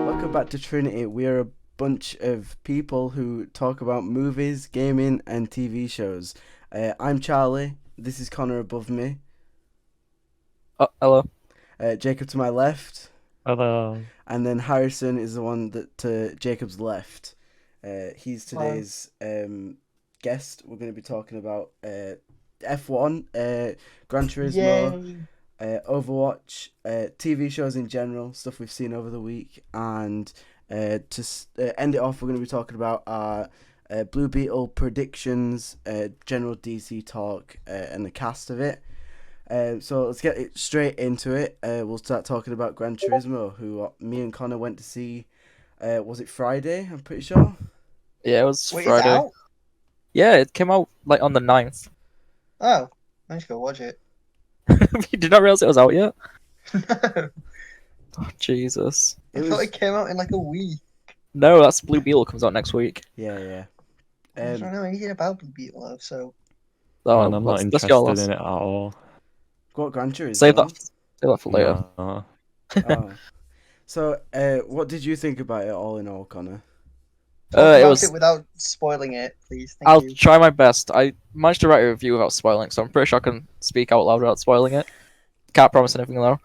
Welcome back to Trinity. We are a bunch of people who talk about movies, gaming, and TV shows. I'm Charlie. This is Connor above me. Oh, hello. Jacob to my left. Hello. And then Harrison is the one that to Jacob's left. He's today's guest. We're going to be talking about F1, Gran Turismo, Overwatch, TV shows in general, stuff we've seen over the week, and to end it off, we're going to be talking about our Blue Beetle predictions, general DC talk, and the cast of it. So let's get it straight into it. We'll start talking about Gran Turismo, who me and Connor went to see. Was it Friday? I'm pretty sure. Yeah, it was Wait, Friday. it's out? Yeah, it came out like on the 9th. Oh, I need to go watch it. You did not realize it was out yet? I Oh, Jesus. thought it came out in like a week. No, that's Blue Beetle comes out next week. Yeah. I don't know anything about Blue Beetle, though, so... Oh, Man, I'm not let's go interested in it at all. What Gran Turismo? Save that for later. No. Oh. So, what did you think about it all in all, Connor? Talk It about was. it without spoiling it, please. Thank I'll you. try my best. I managed to write a review without spoiling, so I'm pretty sure I can speak out loud without spoiling it. Can't promise anything though.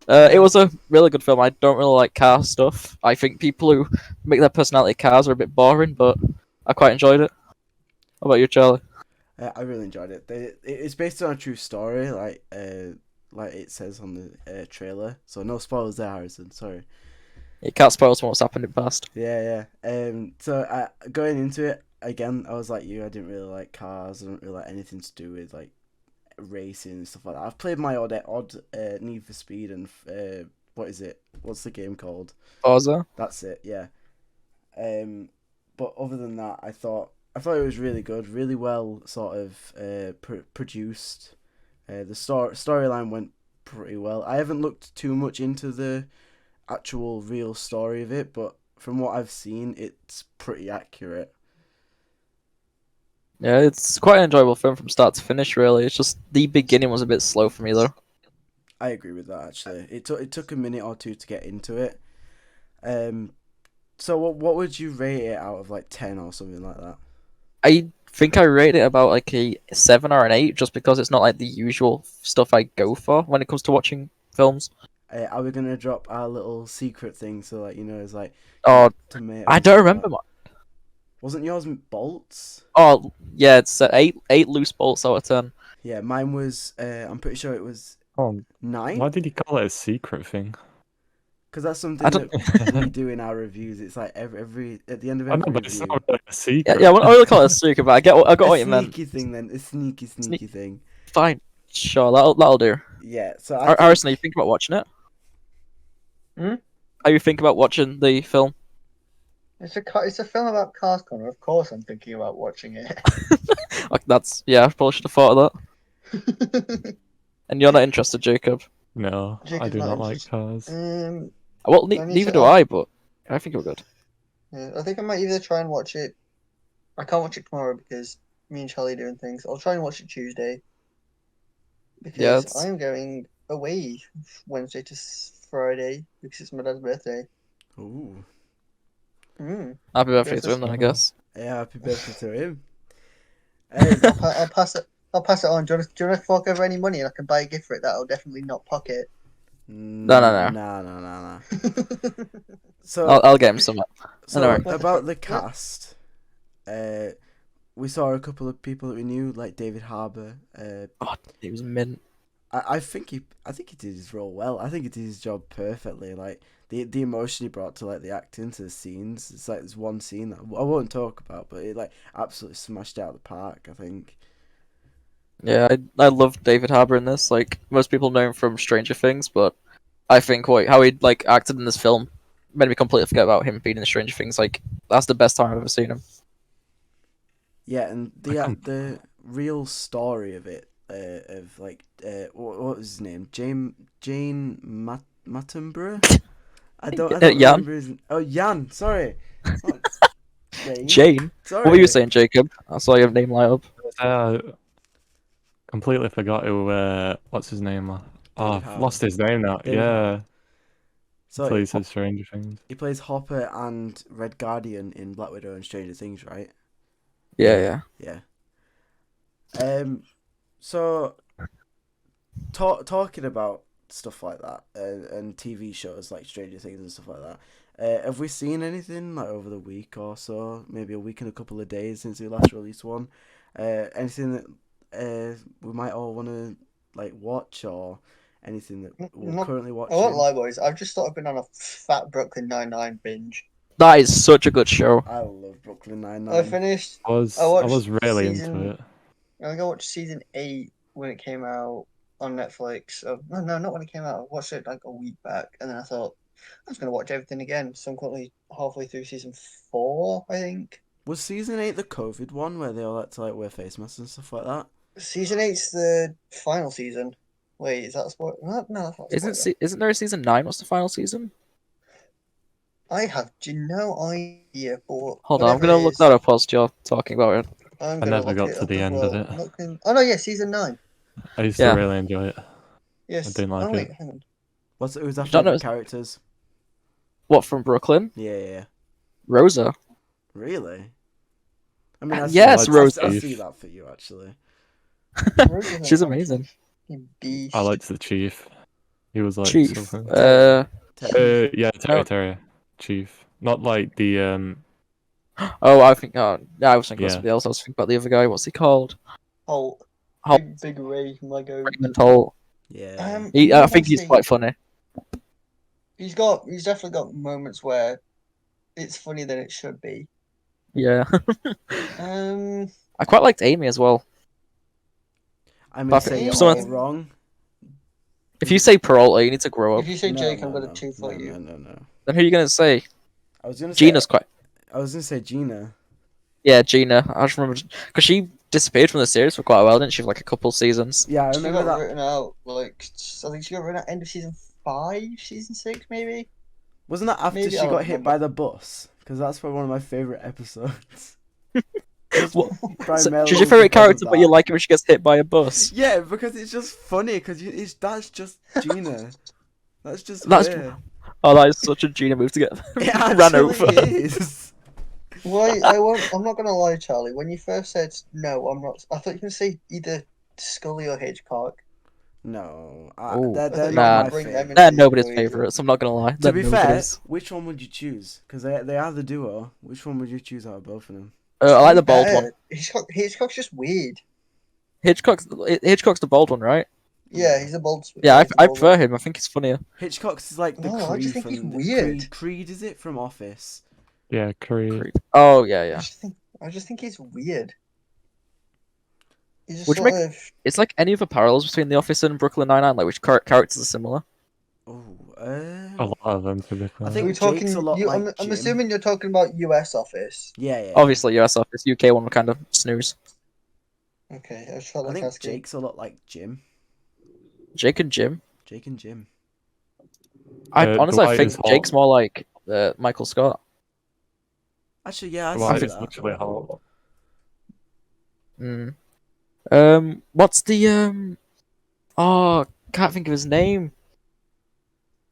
It was a really good film. I don't really like car stuff. I think people who make their personality cars are a bit boring, but I quite enjoyed it. How about you, Charlie? I really enjoyed it. It's based on a true story, like it says on the trailer. So no spoilers there, Harrison. Sorry. You can't spoil what's happened in the past. Yeah. So going into it again, I was like you. I didn't really like cars. I don't really like anything to do with like racing and stuff like that. I've played my odd Need for Speed and what is it? What's the game called? Forza? That's it. Yeah. But other than that, I thought it was really good, really well sort of produced. The storyline went pretty well. I haven't looked too much into the actual real story of it, but from what I've seen, it's pretty accurate. Yeah, it's quite an enjoyable film from start to finish, really. It's just the beginning was a bit slow for me, though. I agree with that, actually. It took a minute or two to get into it. So what would you rate it out of like 10 or something like that? I think I rate it about like a 7 or an 8, just because it's not like the usual stuff I go for when it comes to watching films. Are we gonna drop our little secret thing so like it's like Oh, tomato? I don't remember. Wasn't yours bolts? Oh, yeah, it's 8 loose bolts out of 10. Yeah, mine was. I'm pretty sure it was Oh, 9. why did you call it a secret thing? Because that's something I don't- that we do in our reviews. It's like every at the end of I every know, but it's review. not really a Yeah, secret. I wouldn't really call it a secret, but I got what you meant. Sneaky thing then. A sneaky thing. Fine, sure, that'll do. Yeah. So I Harrison, are you thinking about watching it? Hmm? Are you thinking about watching the film? It's a film about cars, Connor. Of course I'm thinking about watching it. Like I probably should have thought of that. And you're not interested, Jacob? No, I Jacob's do not not like interested. cars. Well, I need neither to- do I, but I think it was good. Yeah, I think I might either try and watch it. I can't watch it tomorrow because me and Charlie are doing things. I'll try and watch it Tuesday. Because Yeah, it's- I'm going away Wednesday to Friday because it's my dad's birthday. Ooh. Happy birthday Yes, to him, then I guess. Yeah. Happy birthday to him. I'll pass it. I'll pass it on. Do you want to fork over any money and I can buy a gift for it that I'll definitely not pocket? No. No. So I'll get him some. Anyway. about the cast, we saw a couple of people that we knew, like David Harbour. Oh, he was mint. I think he did his role well. I think he did his job perfectly. Like the emotion he brought to like the acting, to the scenes. It's like there's one scene that I won't talk about, but it like absolutely smashed out of the park, I think. Yeah, I love David Harbour in this. Like most people know him from Stranger Things, but I think how he like acted in this film made me completely forget about him being in Stranger Things. Like that's the best time I've ever seen him. Yeah, and the real story of it, of like what was his name? Jane Mattenborough. I don't Jan? remember his. Oh, Jan. Sorry. Jane. Sorry. What were you saying, Jacob? I saw your name light up. Uh, completely forgot who. What's his name? Oh, David I've Harbour. lost his name now. David Yeah, Harbour. So plays in Stranger Things. he plays Hopper and Red Guardian in Black Widow and Stranger Things, right? Yeah. Yeah. So talking about stuff like that and TV shows like Stranger Things and stuff like that. Have we seen anything like over the week or so? Maybe a week and a couple of days since we last released one. Anything that we might all want to like watch or anything that we're Not- currently I won't watching? lie, boys. I've just started been on a fat Brooklyn Nine-Nine binge. That is such a good show. I love Brooklyn Nine I Nine. finished. I was watched really season- into it. I think I watched season 8 when it came out on Netflix. No, not when it came out. I watched it like a week back, and then I thought I was gonna watch everything again. So I'm currently halfway through season 4, I think. Was season 8 the COVID one where they all had to like wear face masks and stuff like that? Season 8's the final season. Wait, is that a spoiler? No, that's not a spoiler. Isn't there a season 9? What's the final season? I have no idea. But Hold on, I'm whatever gonna it look is, that up whilst you're talking about it. I'm I gonna never look got it to up the as end well. of it. I'm looking... Oh no, yeah, season 9. I used to Yeah. really enjoy it. Yes. I didn't like oh wait, it. hang on. Who's our don't know- favorite characters? What, from Brooklyn? Yeah. Rosa. Really? I mean, Yes, I Rosa. see that for you actually. Rose is an She's amazing. absolute beast. I liked the chief. He was like Chief. something. Terry. Terry. Chief. Not like the Oh, I think. Oh, yeah, I was thinking about Yeah. somebody else. I was thinking about the other guy. What's he called? Holt. Holt. Big Ray Lego. Raymond Holt. Yeah. I think he's quite funny. He's definitely got moments where it's funnier than it should be. Yeah. Um, I quite liked Amy as well. I'm But gonna say you're someone- all wrong. If you say Peralta, you need to grow up. if you say No, Jake, no, I'm gonna no. two No, for you. no. Then who are you gonna say? I was gonna Gina's quite. I was gonna say Gina. Yeah, Gina. I just remember because she disappeared from the series for quite a while, didn't she? For like a couple seasons. Yeah, I She remember got that. written out I think she got written out end of season 5, season 6, maybe. Wasn't that after Maybe, she I don't got hit remember. by the bus? Because that's probably one of my favorite episodes. What? So, Primarily she's your favorite because of character, but you that. like it when she gets hit by a bus. Yeah, because it's just funny. Because that's just Gina. That's just That's- her. Oh, that is such a Gina move to get It ran actually over. is. Why? I'm not gonna lie, Charlie. When you first said no, I'm not. I thought you were gonna say either Scully or Hitchcock. No, Oh, they're nah. not my Bring them favorite. in. They're nobody's favorites. I'm not gonna lie. To They're be fair, nobody's. which one would you choose? Because they are the duo. Which one would you choose out of both of them? I like the bald one. Hitchcock's just weird. Hitchcock's the bald one, right? Yeah, he's a bold. Yeah, he's a I bold prefer one. him. I think he's funnier. Hitchcock's is like the No, I Creed just think he's from weird. Creed, is it from Office? yeah, Creed. Oh yeah. I just think he's weird. He's just Which sort make- of. It's like any of the parallels between The Office and Brooklyn Nine-Nine, like which characters are similar. Oh, A lot of them, to be fair. I Are think we talking? Jake's a lot like I'm Jim. assuming you're talking about US Office. Yeah. Obviously, US Office, UK one kind of snooze. Okay, I just felt I like think asking. Jake's a lot like Jim. Jake and Jim. Jake and Jim. I honestly I Dwight think is hot. Jake's more like Michael Scott. Actually, yeah, I Dwight see is that. literally hot. What's the Oh, can't think of his name.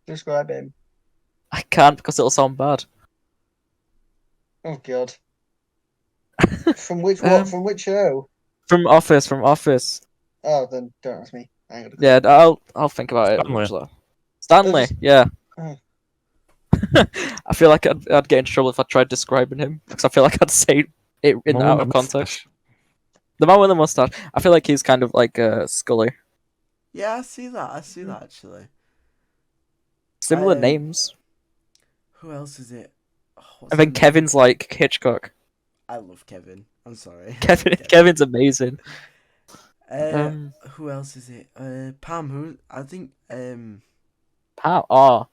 Describe him. I can't because it'll sound bad. Oh God. From which From which show? From Office. Oh, then don't ask me. I ain't gonna. Yeah, I'll think about it. Stanley. eventually. Stanley, Just- yeah. Oh. I feel like I'd get into trouble if I tried describing him because I feel like I'd say it in Man out with of a context. mustache. The man with the mustache. I feel like he's kind of like Scully. Yeah, I see that. I see that actually. Similar Um, names. Who else is it? Oh, what's And then her name? Kevin's like Hitchcock. I love Kevin. I'm sorry. Kevin's amazing. Who else is it? Pam. Who? I think. Pam. Oh,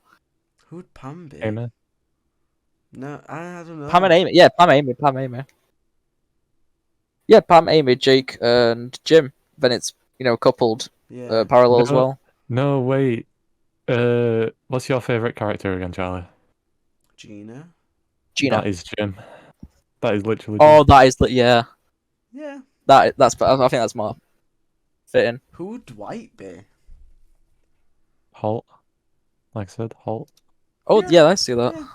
Who'd Pam be? Amy. No, I don't know. Pam and Amy. Yeah, Pam, Amy. Yeah, Pam, Amy, Jake, and Jim. Then it's coupled Yeah. parallel as No. well. No, wait. What's your favorite character again, Charlie? Gina. Gina. That is Jim. That is literally Oh, Jim. that is yeah. Yeah. That's. I think that's more. fit in. Who would Dwight be? Holt. Like I said, Holt. Oh Yeah, yeah, I see that. yeah.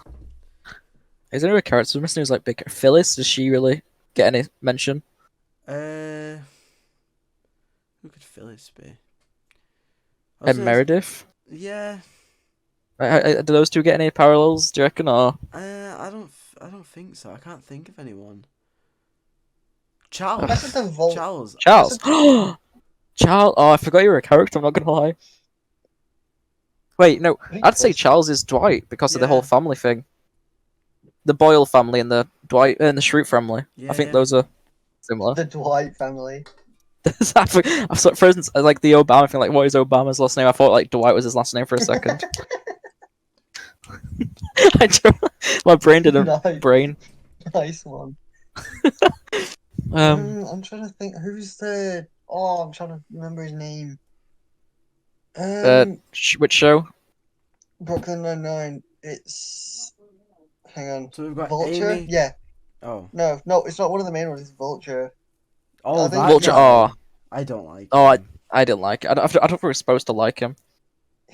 Is there a character missing who's like big? Phyllis, does she really get any mention? Who could Phyllis be? I was And gonna- Meredith? Yeah. Do those two get any parallels? Do you reckon? Or I don't think so. I can't think of anyone. That's Charles. the Volt. Charles. Charles? Charles? Oh, I forgot you were a character. I'm not gonna lie. Wait, no. I'd say Charles is Dwight because of the whole Yeah. family thing. The Boyle family and the Dwight and the Shroot family. Yeah, I think yeah. those are similar. The Dwight family. I thought, for instance, like the Obama thing, like what is Obama's last name? I thought like Dwight was his last name for a second. I don't, my brain didn't Nice. brain. Nice one. I'm trying to think. Who's the? Oh, I'm trying to remember his name. Which show? Brooklyn Nine-Nine. It's. Hang on. So we've got Vulture. Amy. Yeah. Oh. No, it's not one of the main ones. It's Vulture. Oh, I think that Vulture. guy. Oh, I don't like. oh, him. I didn't like it. I don't think we're supposed to like him.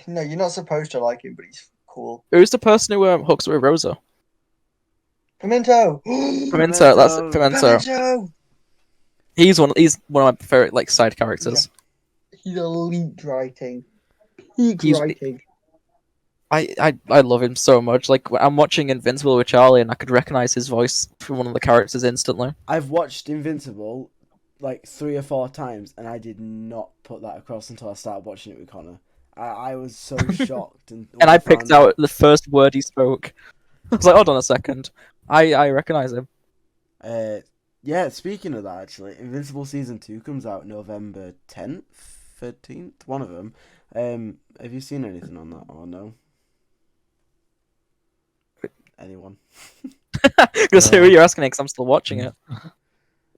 No, you're not supposed to like him, but he's cool. Who's the person who hooks up with Rosa? Pimento. Pimento. That's it, Pimento. Pimento. He's one of my favorite like side characters. He's elite writing. Peak He's- writing. I love him so much. Like I'm watching Invincible with Charlie, and I could recognize his voice from one of the characters instantly. I've watched Invincible like 3 or 4 times, and I did not put that across until I started watching it with Connor. I was so shocked, and And I picked out the first word he spoke. I was like, hold on a second. I recognize him. Yeah, speaking of that, actually, Invincible Season 2 comes out November 10th, 13th, one of them. Have you seen anything on that, or no? Anyone? Because who you're asking, because I'm still watching it.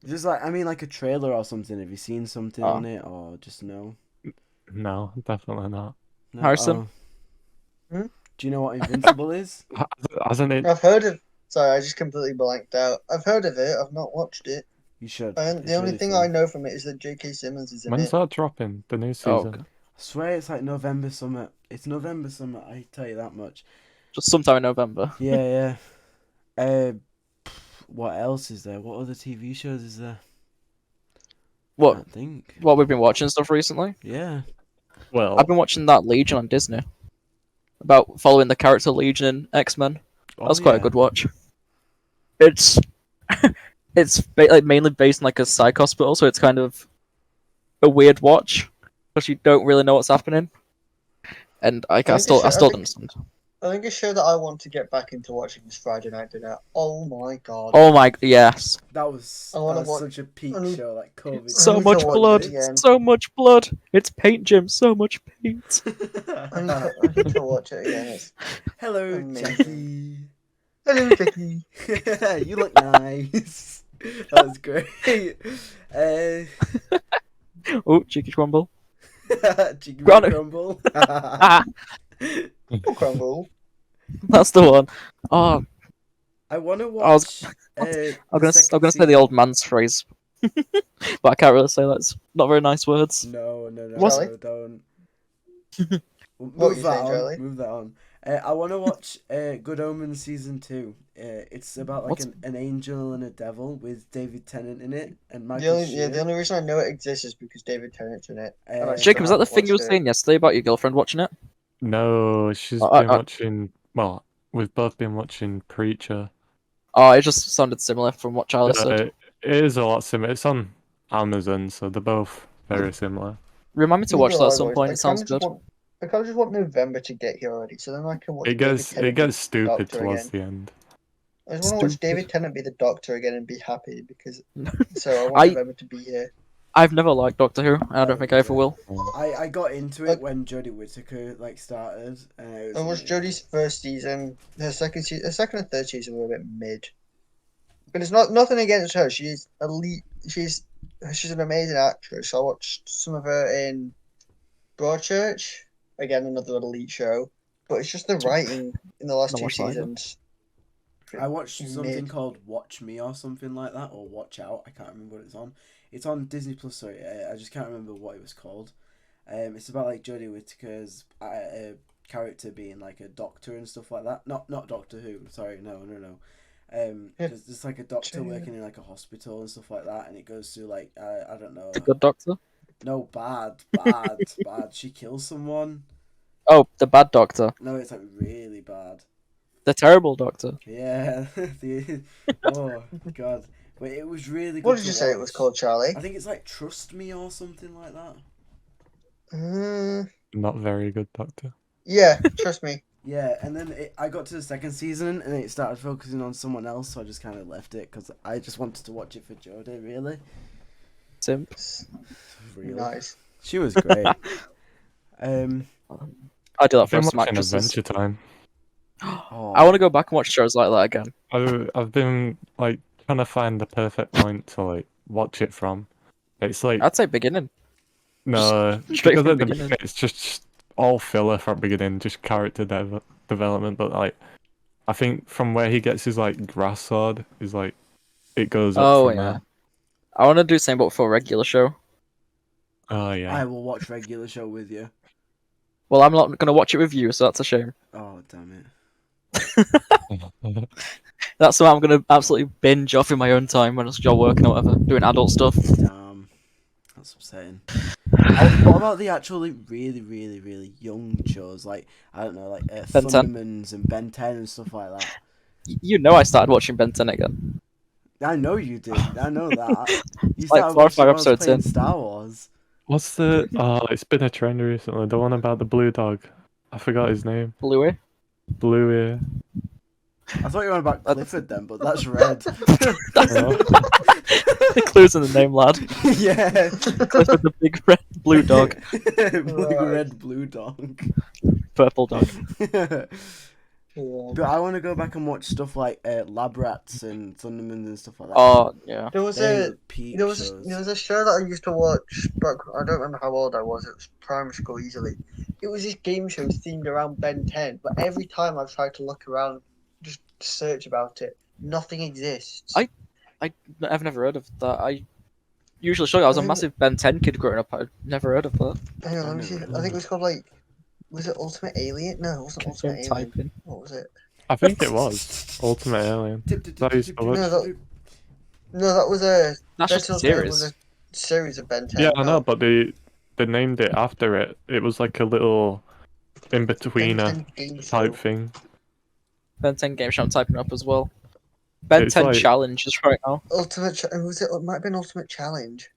Just like, I mean, like a trailer or something. Have you seen something Oh. on it, or just no? No, definitely not. No? Harrison? Hmm? Do you know what Invincible is? Hasn't it? I've heard of. Sorry, I just completely blanked out. I've heard of it. I've not watched it. You should. And It's the only really thing fun. I know from it is that J.K. Simmons is in When's it. that dropping? The new Oh, season? okay. I swear it's like November summer. It's November summer. I tell you that much. Just sometime in November. Yeah, yeah. What else is there? What other TV shows is there? I What can't think. what we've been watching and stuff recently? Yeah. Well, I've been watching that Legion on Disney. About following the character Legion in X-Men. That was quite a good watch. It's like mainly based on like a psych hospital, so it's kind of a weird watch because you don't really know what's happening. And I think still it's- I don't think- understand. I think a show that I want to get back into watching is Friday Night Dinner. Oh my god. Oh my yes, That was, I wanna that was watch- such a peak I need- show, like COVID. so need to much watch blood, it again. so much blood. It's paint, Jim. So much paint. I need to watch it again. It's... Hello, Amazing. Jackie. Hello, Vicky. You look nice. That was great. Oh, cheeky crumble. Chicken Grano- crumble. Ah, Crumble. that's the one. Oh, I want to I was- watch. I'm gonna say the old man's phrase, but I can't really say that. It's not very nice words. No, What's- no, don't. What Move you that saying, on. Charlie? Move that on. I want to watch Good Omens season 2. It's about like What's- an angel and a devil with David Tennant in it and The Michael only, Sheen. the only reason I know it exists is because David Tennant's in it. And I still Jacob, is that the haven't thing you were watched it. saying yesterday about your girlfriend watching it? no, she's I- been I- watching. Well, we've both been watching Preacher. Oh, it just sounded similar from what Charlie said. It is a lot similar. It's on Amazon, so they're both very similar. Remind me to watch that at some point. It sounds good. I kind of just want November to get here already, so then I can watch. It David gets Tennant stupid be Doctor towards again. the end. I just want to watch Stupid. David Tennant be the Doctor again and be happy because. So I want I- November to be here. I've never liked Doctor Who. I don't think I ever will. I got into it when Jodie Whittaker like started. And it was I watched amazing. Jodie's first season. Her second and third season were a bit mid. But it's nothing against her. She's elite. She's an amazing actress. I watched some of her in Broadchurch. Again, another elite show. But it's just the writing in the last Not two watched that either. seasons. I watched something Mid. called Watch Me or something like that, or Watch Out. I can't remember what it's on. It's on Disney Plus. Sorry, I just can't remember what it was called. It's about like Jodie Whittaker's character being like a doctor and stuff like that. Not Doctor Who. Sorry, no. There's like a doctor working in like a hospital and stuff like that, and it goes through like I don't know. The Good Doctor. No, bad. She kills someone. Oh, the Bad Doctor. No, it's like really bad. The Terrible Doctor. Yeah. Oh god. But it was really good. What did you say it was called, Charlie? I think it's like Trust Me or something like that. Not very good, Doctor. Yeah, trust me. Yeah, and then I got to the second season and it started focusing on someone else, so I just kind of left it because I just wanted to watch it for Jodie, really. Simp. Really. Nice. She was great. I do that for I've been some watching actresses. Adventure Time. Oh. I want to go back and watch shows like that again. I've been like trying to find the perfect point to like watch it from. It's like I'd say beginning. no, straight because from at the beginning. minute it's just all filler from beginning, just character development. But like, I think from where he gets his like grass sword is like it goes up Oh from yeah. there. I want to do the same but for a regular show. Oh yeah. I will watch regular show with you. Well, I'm not going to watch it with you, so that's a shame. Oh, damn it. That's what I'm going to absolutely binge off in my own time when you're working or whatever, doing adult stuff. Damn. That's upsetting. What about the actually really, really, really young shows? Like, I don't know, like Ben 10. Thundermans and Ben 10 and stuff like that. You know I started watching Ben 10 again. I know you did. I know that. You Like started 4 or watching 5 when I was episodes playing in. Star Wars. What's the? Oh, it's been a trend recently. The one about the blue dog. I forgot his name. Bluey? Blue ear. I thought you were on about Clifford then, but that's red. The clues in the name, lad. Yeah. Clifford the big red blue dog. Big red blue dog. Purple dog. Yeah. But I want to go back and watch stuff like Lab Rats and Thundermans and stuff like that. Oh, yeah. There was They a were peak there was shows. a show that I used to watch back. I don't remember how old I was. It was primary school easily. It was this game show themed around Ben 10, but every time I've tried to look around, just search about it, nothing exists. I've never heard of that. I usually show you I was a massive Ben 10 kid growing up. I'd never heard of that. Hang on, let me see. I think it was called like. Was it Ultimate Alien? No, it wasn't Ultimate Alien. Typing. What was it? I think it was Ultimate Alien. That used to watch. No, that was a. That's just a Telltale was series. a series of Ben 10. Yeah, I know, no. but they named it after it. It was like a little in betweener Ben 10 game type show. thing. Ben 10 game show I'm typing up as well. Ben It's 10 like- challenge is right now. Ultimate. Was it? It might have been Ultimate Challenge.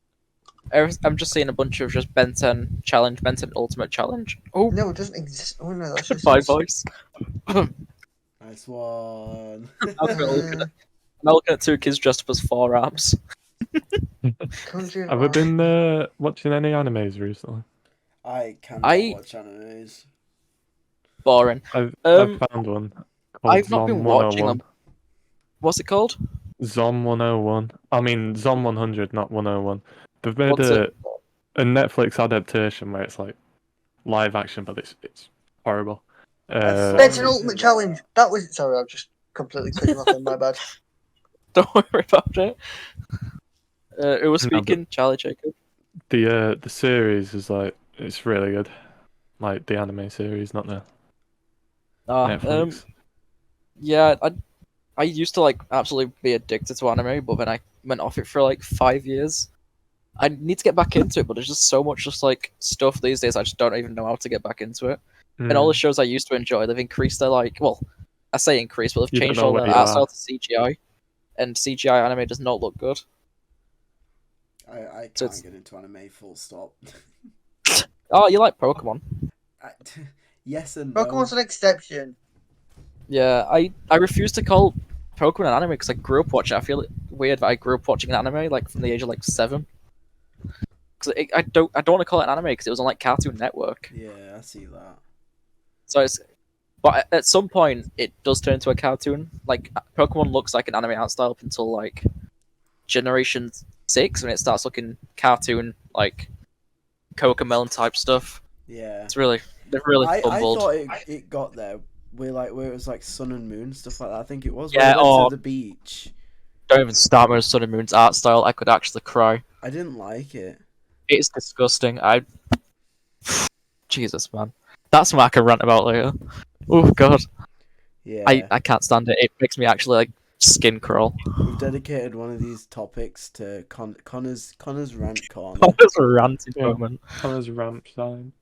I'm just seeing a bunch of just Ben 10 challenge, Ben 10 ultimate challenge. Oh, No, it doesn't exist. Oh no, that's just. my voice. Nice one. I'm looking at 2 kids dressed up as 4 apps. Country of Have we Life. been watching any animes recently? I cannot watch animes. Boring. I've Um, found one. Called I've not been Zom watching 101. them. What's it called? Zom 101. I mean Zom 100, not 101. They've made What's it? a Netflix adaptation where it's like live action, but it's horrible. That's an Ultimate Challenge. That was. Sorry, I've just completely cut you off. Then, my bad. Don't worry about it. It was No, but- speaking, Charlie Jacob. the series is like it's really good. Like the anime series, not the Netflix. Yeah, I used to like absolutely be addicted to anime, but then I went off it for like 5 years. I need to get back into it, but there's just so much just like stuff these days. I just don't even know how to get back into it. And all the shows I used to enjoy, they've increased their like, well, I say increased, but You they've don't changed know all where their you art are. style to CGI, and CGI anime does not look good. I So can't it's- get into anime full stop. Oh, you like Pokemon? I, yes and no. Pokemon's an exception. Yeah, I refuse to call Pokemon an anime because I grew up watching it. I feel it weird that I grew up watching an anime like from the age of like 7. Because I don't want to call it an anime because it was on like Cartoon Network. Yeah, I see that. So it's, but at some point it does turn into a cartoon. Like Pokemon looks like an anime art style up until like Generation 6 when it starts looking cartoon like Cocomelon type stuff. Yeah. It's really they've really I fumbled. thought it got there where it was like Sun and Moon stuff like that. I think it was. Yeah, When they went oh. to the beach. Don't even start with Sun and Moon's art style. I could actually cry. I didn't like it. It's disgusting. Jesus, man. That's something I can rant about later. Oh god. Yeah. I can't stand it. It makes me actually like skin crawl. We've dedicated one of these topics to Connor's rant corner. That's a ranting Yeah. moment. Connor's ramp time.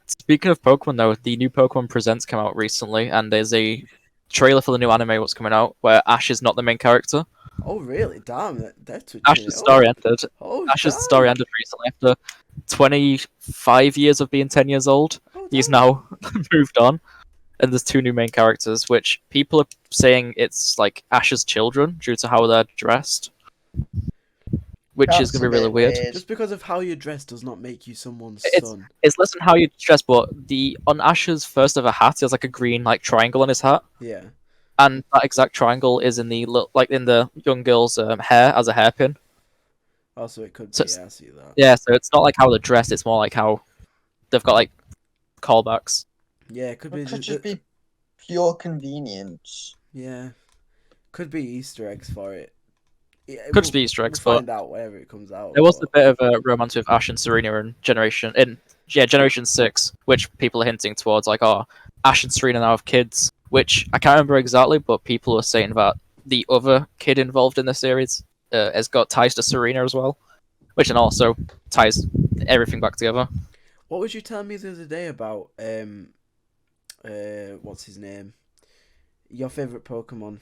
Speaking of Pokemon though, the new Pokemon Presents came out recently, and there's a trailer for the new anime what's coming out where Ash is not the main character. Oh really? Damn, they're switching Ash's it story up. ended. Oh, Ash's damn. story ended recently after 25 years of being 10 years old. Oh, He's damn. now moved on, and there's two new main characters, which people are saying it's like Ash's children due to how they're dressed, which is That's going to a be really bit weird. Just because of how you dress does not make you someone's It's- son. It's less than how you dress, but on Ash's first ever hat, he has like a green like triangle on his hat, Yeah. and that exact triangle is in the in the young girl's hair as a hairpin. Also, it could So be. it's- I see that. Yeah, so it's not like how they're dressed; it's more like how they've got like callbacks. Yeah, it could be. It could just be pure convenience. Yeah, could be Easter eggs for it. Yeah, Could just be Easter eggs, we'll but find out whenever it comes out. there was a but- bit of a romance with Ash and Serena in Generation 6, which people are hinting towards, like, oh, Ash and Serena now have kids, which I can't remember exactly, but people are saying that the other kid involved in the series has got ties to Serena as well, which then also ties everything back together. What was you telling me the other day about what's his name? Your favorite Pokemon,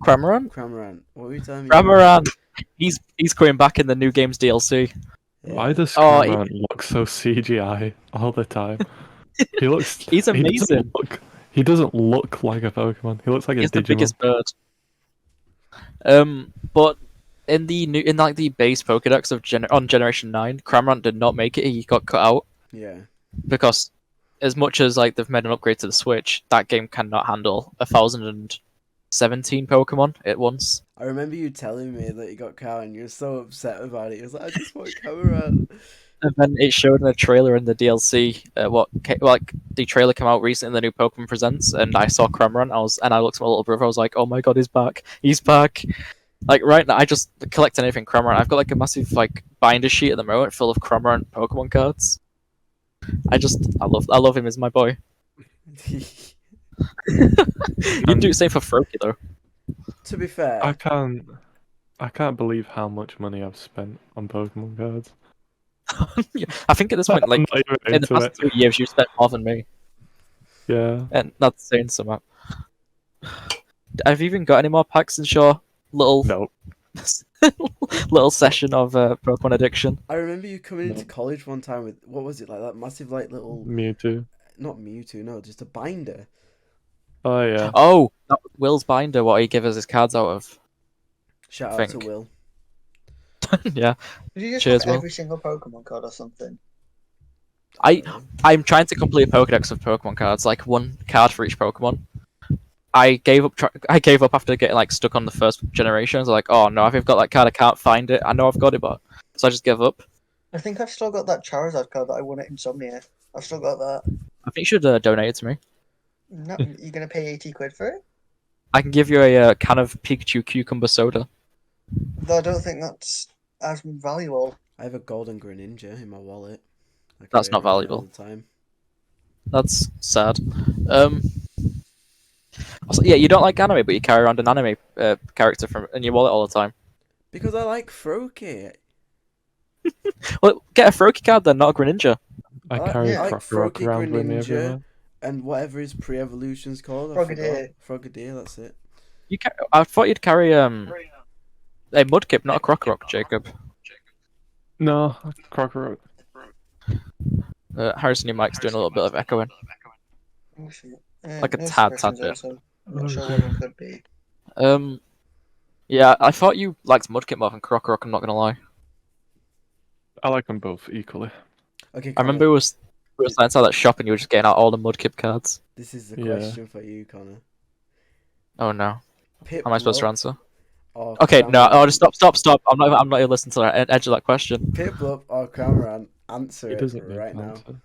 Cramorant? Cramorant. What were you telling me? Cramorant! He's coming back in the new game's DLC. Yeah. Why does Oh, Cramorant look so CGI all the time? He looks. He's amazing. He doesn't look like a Pokemon. He looks like He's a the Digimon. biggest bird. But in the base Pokedex of on Generation 9, Cramorant did not make it. He got cut out Yeah. because as much as like they've made an upgrade to the Switch, that game cannot handle 1,017 Pokemon at once. I remember you telling me that you got cow and you were so upset about it. You was like, I just want Cramorant. And then it showed in the trailer in the DLC. The trailer came out recently in the new Pokemon Presents, and I saw Cramorant. I looked at my little brother. I was like, "Oh my god, he's back! He's back!" Like right now, I just collect anything Cramorant. I've got like a massive like binder sheet at the moment full of Cramorant Pokemon cards. I love him as my boy. You'd do the same for Froakie though. To be fair, I can't believe how much money I've spent on Pokemon cards. Yeah, I think at this point, like I'm not even in the into past it. 2 years, you've spent more than me, Yeah. and that's saying something. Have you even got any more packs in your little No. little session of Pokemon addiction? I remember you coming into No. college one time with what was it like that massive like little Mewtwo. not Mewtwo, no, just a binder. Oh yeah. Oh, that was Will's binder. What he gave us his cards out of. Shout out Think. to Will. Yeah, Did you just Cheers, have Will. every single Pokemon card or something? I'm trying to complete a Pokedex of Pokemon cards, like one card for each Pokemon. I gave up. I gave up after getting like stuck on the first generation. I was like, oh no, if I've got that card, I can't find it. I know I've got it, but so I just gave up. I think I've still got that Charizard card that I won at Insomnia. I've still got that. I think you should donate it to me. No, you're gonna pay 80 quid for it? I can give you a can of Pikachu cucumber soda. Though I don't think that's as valuable. I have a golden Greninja in my wallet. I That's carry not it around all valuable. the time. That's sad. Also, yeah, you don't like anime, but you carry around an anime character in your wallet all the time. Because I like Froakie. Well, get a Froakie card then, not a Greninja. I I- carry yeah, I like Krokorok Froakie, around with me Greninja. everywhere. And whatever his pre-evolution's called, I Frogadier. forgot. Frogadier, that's it. I thought you'd carry a Mudkip, not a Krokorok, Jacob. No, Krokorok. Harrison, your mic's doing a little bit of echoing. Oh, shit. Like a no tad suppression's bit. awesome. I'm not sure what one could be. Yeah, I thought you liked Mudkip more than Krokorok. I'm not gonna lie. I like them both equally. Okay, I remember we were starting to that shop and you were just getting out all the Mudkip cards. this is the Yeah. question for you, Connor. Oh no, Pip how am I supposed to Lup answer? or Okay, no, Cramorant? just stop. I'm not even listening to the edge of that question. Piplup or Cramorant? Answer He it doesn't need right to now. answer.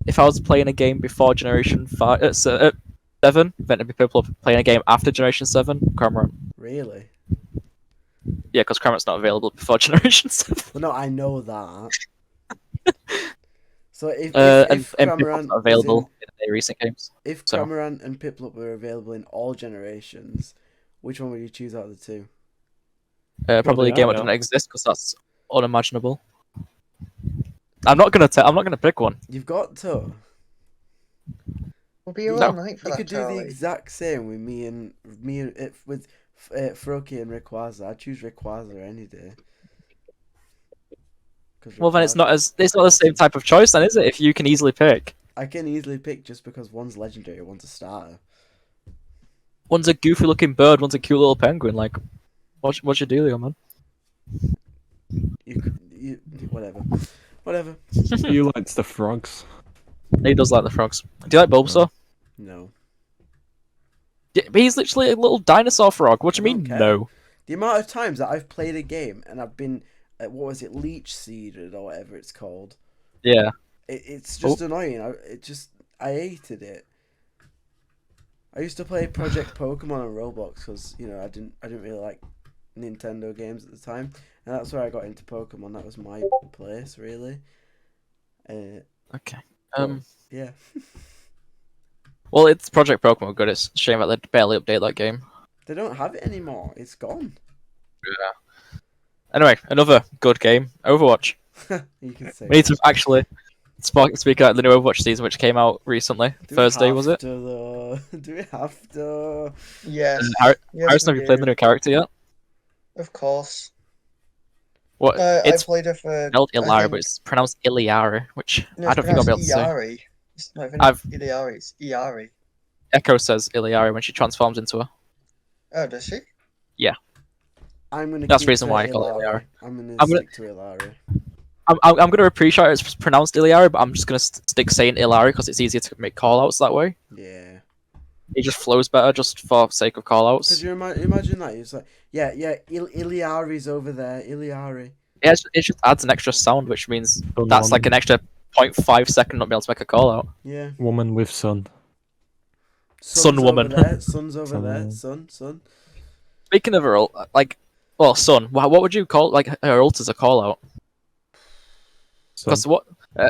If I was playing a game before Generation 7, then it'd be Piplup. Playing a game after Generation 7, Cramorant. Really? Yeah, because Cramont's not available before Generation 7. Well, no, I know that. So And if Piplup's Cramorant not was available in any recent games. if So Cramorant and Piplup were available in all generations, which one would you choose out of the two? probably a Bloody game that hell. doesn't exist because that's unimaginable. I'm not gonna pick one. You've got to. We'll be here No. all night for You that, could do the Charlie. exact same with me and with Froakie and Rayquaza. I'd choose Rayquaza any day. Well, then it's not the same type of choice, then, is it? If you can easily pick, I can easily pick just because one's legendary, one's a starter. one's a goofy looking bird, one's a cute little penguin. Like, what's your dealio, man? Whatever. You likes the frogs. He does like the frogs. Do you like Bulbasaur? No. Yeah, but he's literally a little dinosaur frog. What do you I don't mean? care. No. The amount of times that I've played a game and I've been, what was it, leech seeded or whatever it's called. Yeah. It's just annoying. I hated it. I used to play Project Pokemon on Roblox because I didn't really like Nintendo games at the time, and that's where I got into Pokemon. That was my place, really. Okay. Yeah. Well, it's Project Pokemon good. It's a shame that they barely update that game. They don't have it anymore. It's gone. Yeah. Anyway, another good game, Overwatch. You can say. We need to actually speak about the new Overwatch season, which came out recently. Thursday, was it? Do we have to? Yes. Harrison, have you played the new character yet? Of course. What? I It's played her for. spelled I Illari, think- but it's pronounced Illari, which No, I it's don't think I'll be able to say. Illari. It's not even I've- Illari, it's Illari. Echo says Illari when she transforms into her. Oh, does she? I'm gonna. That's keep the reason to why I call it Illari. Illari. I'm gonna I'm gonna- stick to Illari. I'm gonna appreciate it's pronounced Illari, but I'm just gonna stick saying Illari because it's easier to make callouts that way. Yeah. It just flows better just for sake of Because callouts. you imagine that it's like, Illari's over there, Illari. It just adds an extra sound, which means that's like an extra 0.5 second not being able to make a call out. Yeah. Woman with sun. Sun woman. Over there. Sun's over Sun there. woman. Sun. Speaking of her ult, Sun, what would you call like her ult as a call out? Because what?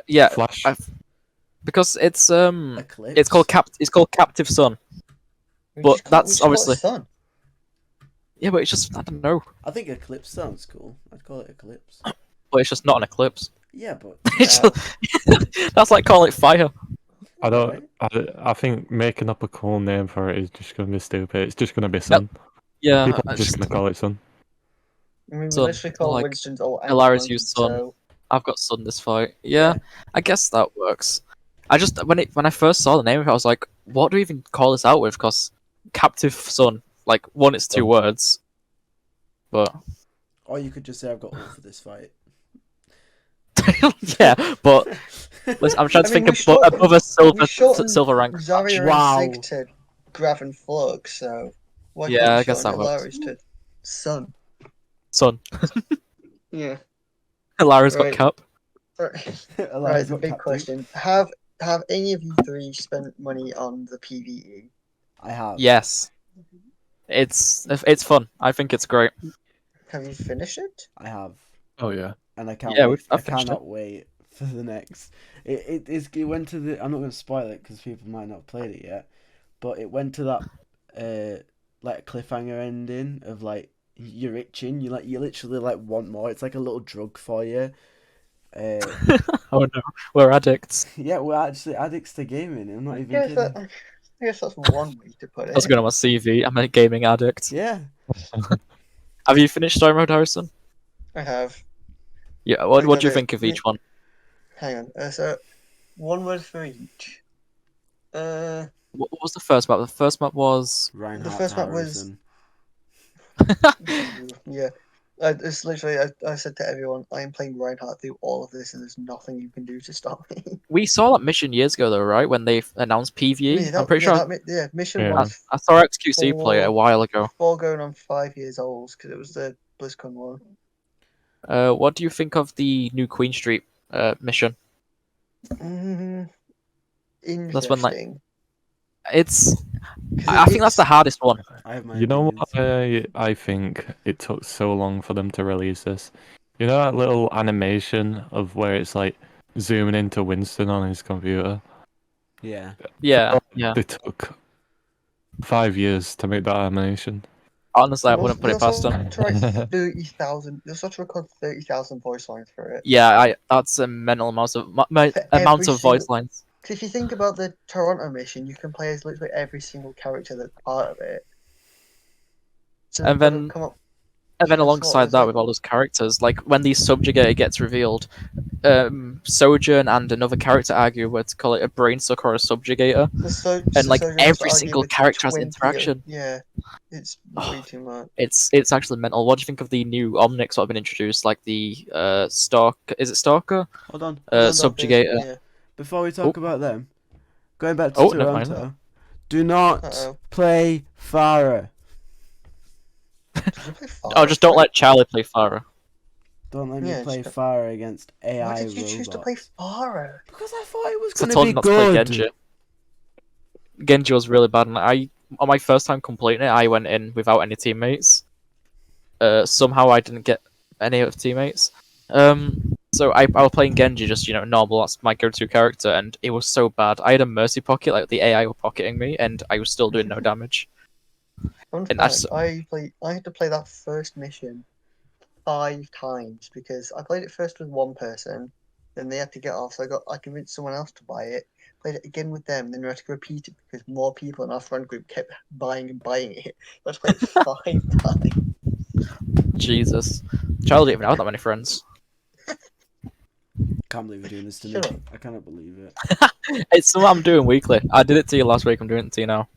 Yeah, Flash. because it's Eclipse. it's called Captive Sun. We But just call- we that's just call it obviously- Sun. Yeah, but it's just I don't know. I think Eclipse sounds cool. I'd call it Eclipse. But it's just not an eclipse. Yeah, but It's just- that's like calling it fire. I don't. Right. I think making up a cool name for it is just gonna be stupid. It's just gonna be sun. Yeah, People are it's just gonna call it sun. I mean, we Sun, literally call like, Winston's all Illari's used Sun. so I've got Sun this fight. Yeah, I guess that works. I just when I first saw the name of it, I was like, what do we even call this out with? Because Captive Sun, like one, it's two words. But or you could just say I've got all for this fight. yeah, but listen, I'm trying to I mean, think we shortened- above a silver rank. Zarya Wow. and Sig to Grav and Flug, so why Yeah, can't we I guess shorten that works. Illari's to Sun? Sun. Yeah. Hilarious got Right. cap. Right, the big question: Have any of you three spent money on the PVE? I have. Yes. It's fun. I think it's great. Have you finished it? I have. Oh yeah. And I can't. Yeah, wait. I I've finished cannot wait for the next. It went to the. I'm not going to spoil it because people might not have played it yet, but it went to that like cliffhanger ending of like you're itching. You literally like want more. It's like a little drug for you. Oh no, we're addicts. Yeah, we're actually addicts to gaming. I'm not even kidding. I guess that's one way to put it. That's going on my CV. I'm a gaming addict. Yeah. Have you finished Story Mode, Harrison? I have. Yeah. What do you Okay, think of each one? Hang on. So, one word for each. What was the first map? The first map was. Reinhardt first map was- Harrison. Yeah. It's literally, I said to everyone, I am playing Reinhardt through all of this, and there's nothing you can do to stop me. We saw that mission years ago, though, right? When they announced PVE. I'm pretty sure. Mission Yeah. one. I saw XQC play it a while ago. 4 going on 5 years old, because it was the BlizzCon one. What do you think of the new Queen Street mission? Interesting. That's when, like- It's. 'Cause I think that's the it's- hardest one. I have my You know opinions. what I think it took so long for them to release this? You know that little animation of where it's like zooming into Winston on his computer? Yeah. Yeah, yeah. They took 5 years to make that animation. Honestly, I wouldn't put it past them. To write 30,000. You're supposed to record 30,000 voice lines for it. Yeah, that's a mental amount of For amount every of voice single- lines. Because if you think about the Toronto mission, you can play as literally every single character that's part of it. So And they've gotta then- come up. And then even alongside smaller, that, like- with all those characters, like when the Subjugator gets revealed, Sojourn and another character argue whether to call it a brain sucker or a Subjugator. And, like, every single character has interaction. Yeah, it's way too much. It's actually mental. What do you think of the new Omnics that have been introduced, like the Stalker? Is it Stalker? Hold on. Subjugator. Yeah. Before we talk Oh. about them, going back to Oh, never mind. Toronto, do not Uh-oh. play Farah. Did you play Oh, just don't let Charlie play Farah. Don't let me Yeah, play just- Farah against AI Why did you choose to play robots. Farah? Because I thought it was Because I going told to you be not to play good. Genji. Genji was really bad, and on my first time completing it, I went in without any teammates. Somehow I didn't get any of teammates. So I was playing Genji, just normal. That's my go-to character, and it was so bad. I had a mercy pocket, like the AI were pocketing me, and I was still doing no damage. Fun And fact, I had to play that first mission 5 times because I played it first with one person, then they had to get off, so I convinced someone else to buy it. Played it again with them, then we had to repeat it because more people in our friend group kept buying it. So I just played it 5 times. Jesus, Charlie didn't even have that many friends. Can't believe you're doing this to me. Shut up. I cannot believe it. It's something I'm doing weekly. I did it to you last week. I'm doing it to you now.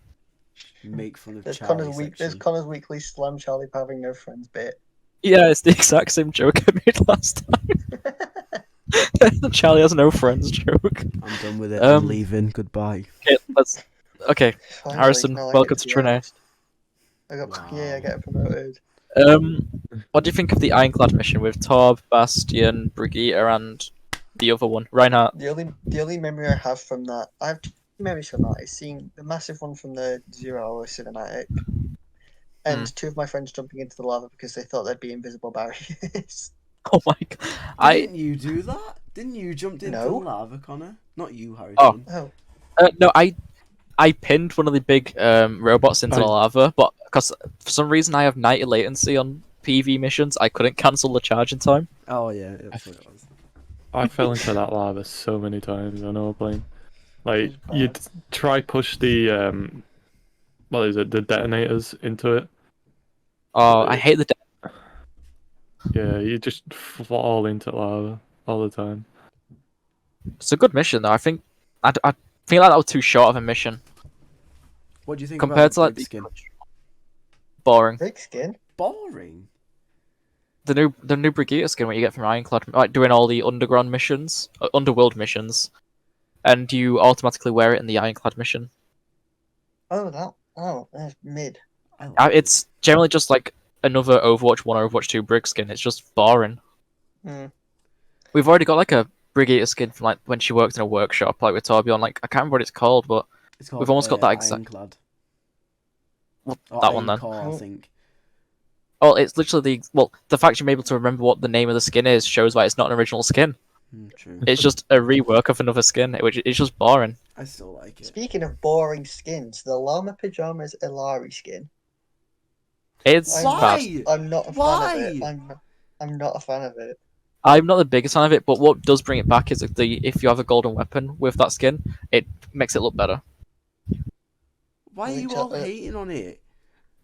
Make fun of There's Charlie There's section. Connor's weekly slam Charlie for having no friends bit. Yeah, it's the exact same joke I made last time. Charlie has no friends joke. I'm done with it. Um, I'm leaving. Goodbye. Okay, Finally, Harrison, now I welcome get to be Trinity. honest. I Wow. get promoted. What do you think of the Ironclad mission with Torb, Bastion, Brigitte, and the other one, Reinhardt? The only memory I have from that, I have 2 memories from that. Is seeing the massive one from the 0-hour cinematic, and 2 of my friends jumping into the lava because they thought there'd be invisible barriers. Oh my god, Didn't you do that? Didn't you jump into No. the lava, Connor? Not you, Harrison. Oh, no, I pinned one of the big robots into the lava, but because for some reason I have 90 latency on PV missions, I couldn't cancel the charge in time. Oh yeah, that's what it was. I fell into that lava so many times on Overplane. Like, It's bad. you'd try push the, what is it, the detonators into it. Oh, I hate the. Yeah, you just fall into lava all the time. It's a good mission though. I think I feel like that was too short of a mission What do you think compared about to like the the skin? boring. big skin. Boring. The new Brigitte skin what you get from Ironclad, like doing all the underground missions, underworld missions, and you automatically wear it in the Ironclad mission. That's mid. I like it. It's generally just like another Overwatch 1 or Overwatch 2 Brig skin. It's just boring. Mm. We've already got like a Brigitte skin from like when she worked in a workshop, like with Torbjorn. Like I can't remember what it's called, but It's called, we've almost got that exact. Ironclad. Well, Or that one then. Ironcore, I think. Oh, it's literally the fact you're able to remember what the name of the skin is shows why it's not an original skin. True. It's just a rework of another skin, which is just boring. I still like it. Speaking of boring skins, the llama pajamas Illari skin. It's Why? bad. I'm not a fan Why? of it. I'm not a fan of it. I'm not the biggest fan of it, but what does bring it back is if you have a golden weapon with that skin, it makes it look better. Why are you Which all I- hating on it?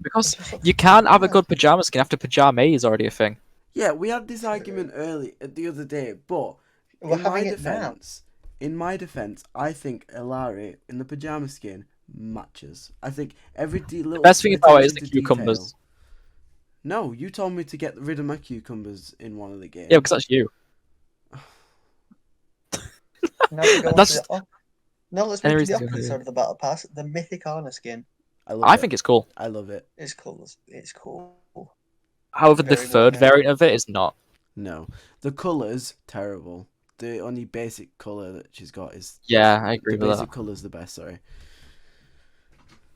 Because you can't have a good pajama skin after pajama is already a thing. Yeah, we had this argument the other day, but We're in my having it now. defense, I think Illari in the pajama skin matches. I think every little Best thing about it is the attention to cucumbers. detail- No, you told me to get rid of my cucumbers in one of the games. Yeah, because that's you. Now we go on That's- to the, now let's Any move to the reason to opposite go side of the battle pass. The Mythic Armor skin. I think it's cool. I love it. It's cool. It's cool. However, the Very well third made. variant of it is not. No, the colours terrible. The only basic colour that she's got is Yeah, I agree the with basic that. colour's the best. Sorry.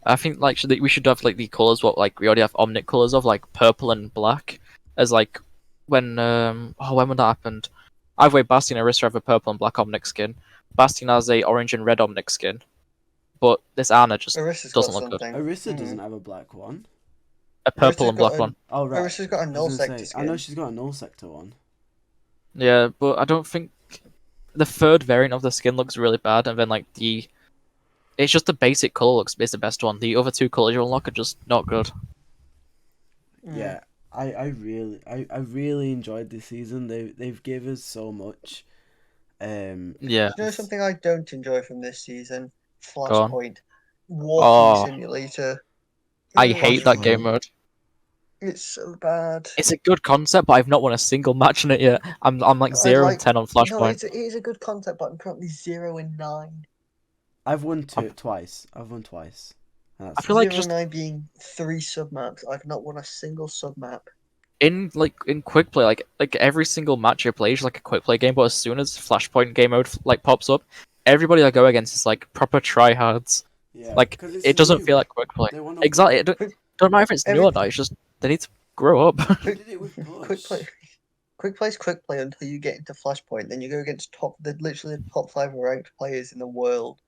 I think like we should have like the colors what like we already have Omnic colors of like purple and black as like when when would that happened? Either way, Bastion and Orisa have a purple and black Omnic skin. Bastion has a orange and red Omnic skin, but this Ana just Orisa's got doesn't look good. something. Orisa doesn't have a black one. A purple Orisa's and black got one. Oh right. Orisa's got a I was null gonna sector say, skin. I know she's got a null sector one. Yeah, but I don't think the third variant of the skin looks really bad, and then like it's just the basic color looks is the best one. The other two colors you unlock are just not good. Yeah, I really enjoyed this season. They've given us so much. Yeah. You know something I don't enjoy from this season? Go on. Flashpoint. Walking Oh. simulator. I hate that Flashpoint. game mode. It's so bad. It's a good concept, but I've not won a single match in it yet. I'm like I 0 and like- 10 on No, Flashpoint. it is a good concept, but I'm currently 0-9. I've won twice. I've won twice. And that's I feel like 0-9 being 3 submaps. I've not won a single submap. in quick play, like every single match you play is like a quick play game, but as soon as Flashpoint game mode like pops up, everybody I go against is like proper tryhards. yeah, Like 'cause it's it doesn't new. feel like quick play. They wanna Exactly. It Quick- don't matter if it's new or not. It's just they need to grow up. They did it with Quick Push. play. Quick play's quick play until you get into Flashpoint. Then you go against literally the top 5 ranked players in the world.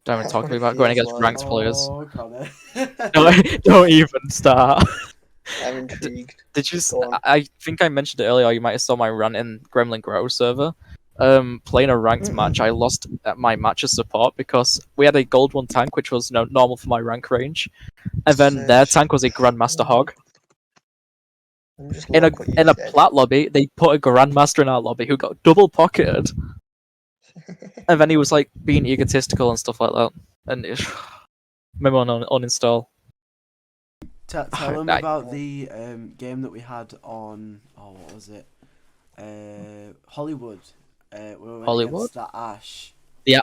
Don't even That's talk what to me it about going feels against like. ranked players. Oh, Connor. Don't even start. I'm intrigued. Did you? Go on. I think I mentioned it earlier. You might have saw my run in Gremlin Grow server. Playing a ranked match, I lost at my match as support because we had a gold 1 tank, which was normal for my rank range, and then their Search. tank was a Grandmaster Hog. Let me just In look what you a said. plat lobby, they put a Grandmaster in our lobby who got double pocketed, and then he was like being egotistical and stuff like that. And it, maybe on uninstall. Tell them I- about the game that we had on. Oh, what was it? Hollywood. We went Hollywood? against that Ash. Yeah.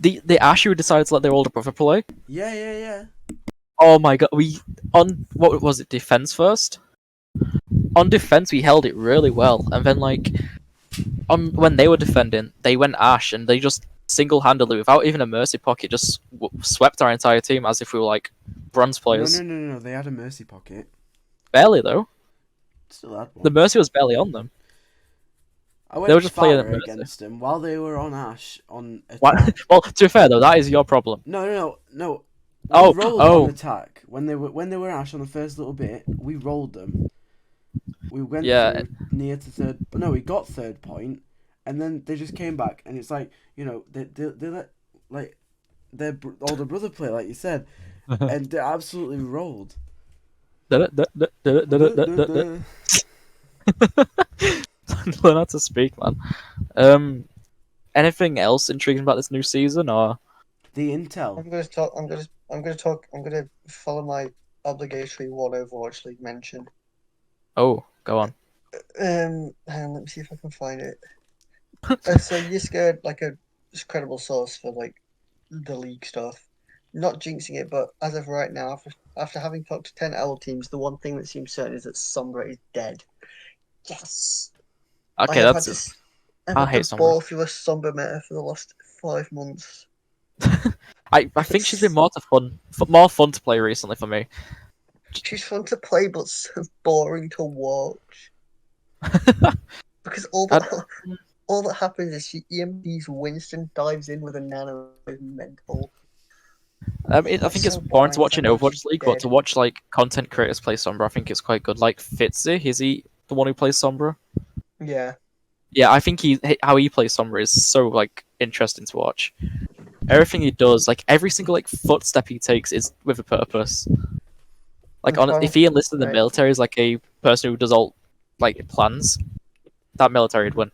the Ash who decided to let their older brother play. Yeah. Oh my god, we on what was it? Defense first. On defense, we held it really well, and then like on when they were defending, they went Ash, and they just single-handedly, without even a mercy pocket, just swept our entire team as if we were like bronze players. No. They had a mercy pocket. Barely though. Still had one. The mercy was barely on them. I went they were just playing Farah at mercy. against them while they were on Ash on What? attack. Well, to be fair though, that is your problem. No. We Oh, rolled oh. on attack when they were Ash on the first little bit. We rolled them. We went Yeah. through near to third. No, we got third point, and then they just came back, and it's like they let like their older brother play, like you said, and they absolutely rolled. Learn how to speak, man. Anything else intriguing about this new season, or The I'm intel. gonna follow my obligatory one Overwatch League mention. oh, go on. Hang on, let me see if I can find it. So Yiska, like a credible source for like the league stuff. Not jinxing it, but as of right now, after having talked to 10 L teams, the one thing that seems certain is that Sombra is dead. Yes. Okay, that's. I hate Sombra. Sombra. Ball through a Sombra meta for the last 5 months. I think she's been more fun to play recently for me. She's fun to play, but so boring to watch. Because all that happens is she EMPs Winston, dives in with a nano, is mental. I think it's so boring to boring, watch in it's like Overwatch League, but dead. to watch like content creators play Sombra, I think it's quite good. Like Fitzy, is he the one who plays Sombra? Yeah. Yeah, I think how he plays Sombra is so like interesting to watch. Everything he does, like every single like footstep he takes, is with a purpose. Like if he enlisted in the Right. military as like a person who does all like plans, that military would win.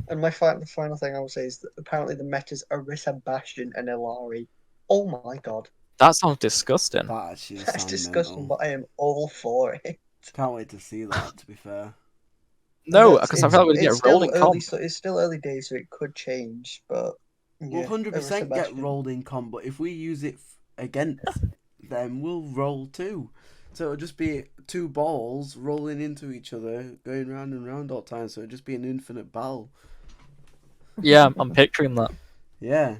And the final thing I will say is that apparently the metas are Orisa, Bastion, and Illari. Oh my god. That sounds disgusting. That actually That's sounds disgusting, mental. but I am all for it. Can't wait to see that. To be fair. No, It's- because I feel like we're gonna it's get rolled in still early, comp. so it's still early days, so it could change. But We'll yeah, 100% Orisa, get Bastion. rolled in comp, but if we use it against them, we'll roll too. So it'll just be 2 balls rolling into each other, going round and round all the time. So it'll just be an infinite battle. Yeah, I'm picturing that. Yeah.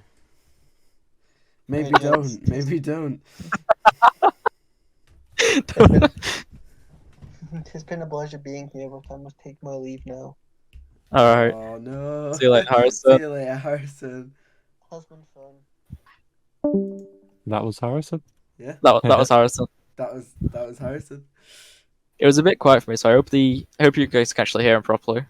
Maybe Right, don't. Maybe don't. It's been a pleasure being here, but I must take my leave now. All right. Oh no. See you later, See Harrison. you later, Harrison. Has been fun. That was Harrison. Yeah, That was Harrison. that was Harrison. It was a bit quiet for me, so I hope you guys can actually hear him properly.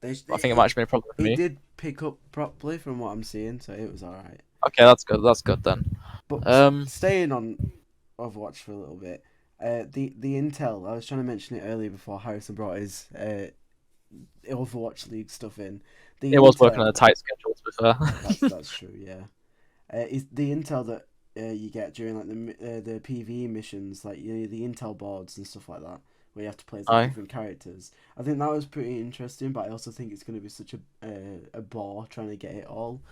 I think it might have been a problem for It me. did pick up properly from what I'm seeing, so it was alright. Okay, that's good. That's good then. But staying on Overwatch for a little bit, the intel, I was trying to mention it earlier before Harrison brought his Overwatch League stuff in. It was working on a tight schedule, to be fair. That's true, yeah. Is the intel that you get during like the PvE missions, like the intel boards and stuff like that, where you have to play as different characters. I think that was pretty interesting, but I also think it's going to be such a bore trying to get it all.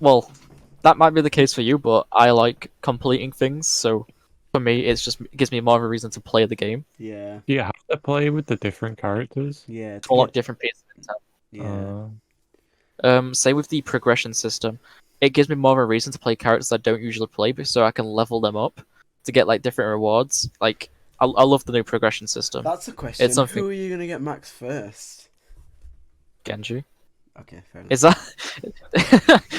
Well, that might be the case for you, but I like completing things, so for me, it gives me more of a reason to play the game. Yeah. Do you have to play with the different characters? Yeah. To unlock different pieces of intel. Yeah. Say with the progression system, it gives me more of a reason to play characters I don't usually play, so I can level them up to get like different rewards. Like I love the new progression system. That's a question. It's something... Who are you gonna get max first? Genji. Okay, fair enough. Is that?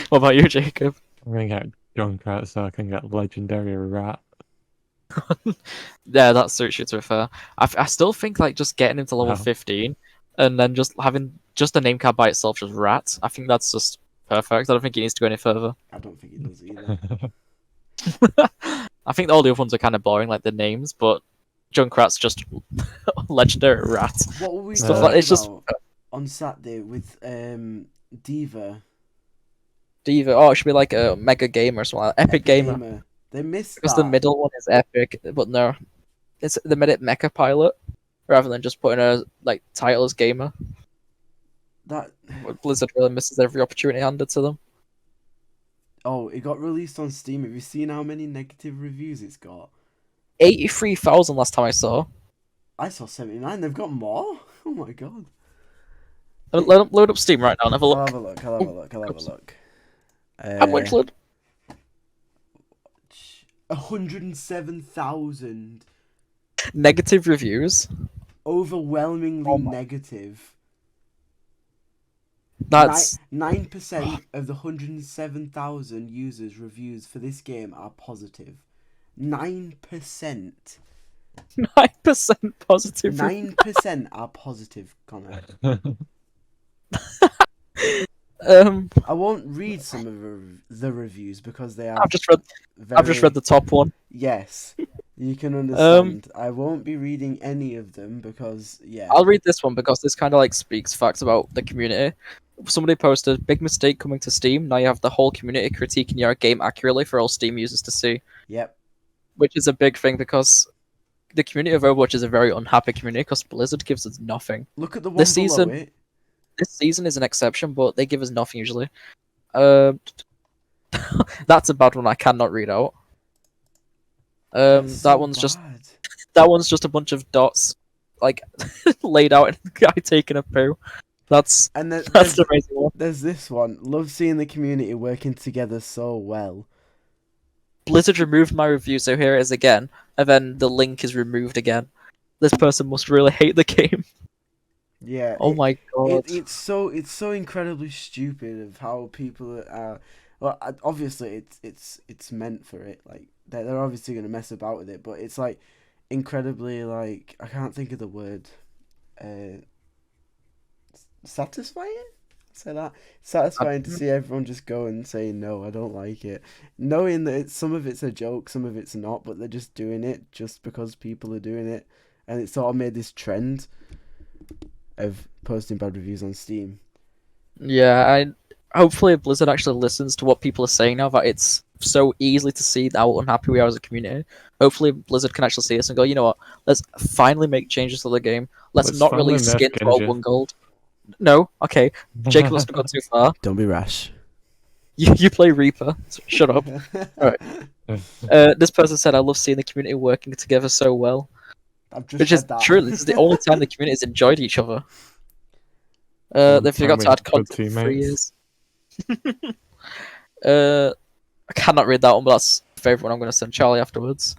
What about you, Jacob? I'm gonna get Junkrat so I can get legendary rat. Yeah, that suits you, to be fair. I still think like just getting him to level 15 and then just having just the name card by itself, just rat. I think that's just perfect. I don't think it needs to go any further. I don't think he does either. I think all the other ones are kind of boring, like the names, but Junkrat's just legendary rat. What were we Stuff talking like it's just about on Saturday with Diva? Diva. Oh, it should be like a mega gamer or something, like Epic Gamer. They missed Because that. the middle one is epic, but no, they made it Mecha Pilot rather than just putting a like title as gamer. That Blizzard really misses every opportunity handed to them. Oh, it got released on Steam. Have you seen how many negative reviews it's got? 83,000 last time I saw. I saw 79. They've got more. Oh my god. Load up Steam right now and have a look. I'll have a look. I'll have a look. How much, Lud? 107,000. Negative reviews. Overwhelmingly negative. That's 9% of the 107,000 users' reviews for this game are positive. 9%. 9% positive. 9% are positive, Connor. I won't read some of the reviews because they are. I've just read the top one. Yes, you can understand. I won't be reading any of them because I'll read this one because this kind of like speaks facts about the community. Somebody posted, "Big mistake coming to Steam. Now you have the whole community critiquing your game accurately for all Steam users to see." Yep. Which is a big thing because the community of Overwatch is a very unhappy community because Blizzard gives us nothing. Look at the one this below season. It. This season is an exception, but they give us nothing usually. That's a bad one. I cannot read out. That one's just a bunch of dots, like laid out, and the guy taking a poo. That's an amazing one. There's this one. Love seeing the community working together so well. Blizzard removed my review, so here it is again, and then the link is removed again. This person must really hate the game. Yeah. Oh my god. It's so incredibly stupid of how people are. Well, obviously it's meant for it. Like they're obviously gonna mess about with it, but it's like incredibly like I can't think of the word. Satisfying? Say that. Satisfying to see everyone just go and say no, I don't like it, knowing that some of it's a joke, some of it's not, but they're just doing it just because people are doing it, and it sort of made this trend of posting bad reviews on Steam. Yeah, hopefully Blizzard actually listens to what people are saying now that it's so easy to see how unhappy we are as a community. Hopefully Blizzard can actually see this and go, you know what, let's finally make changes to the game. Let's not release skins for 1 gold. No, okay. Jacob must have gone too far. Don't be rash. You play Reaper. So shut up. Alright. This person said, I love seeing the community working together so well. Which is true. This is the only time the community has enjoyed each other. They forgot to add content for 3 years. I cannot read that one, but that's the favorite one. I'm going to send Charlie afterwards.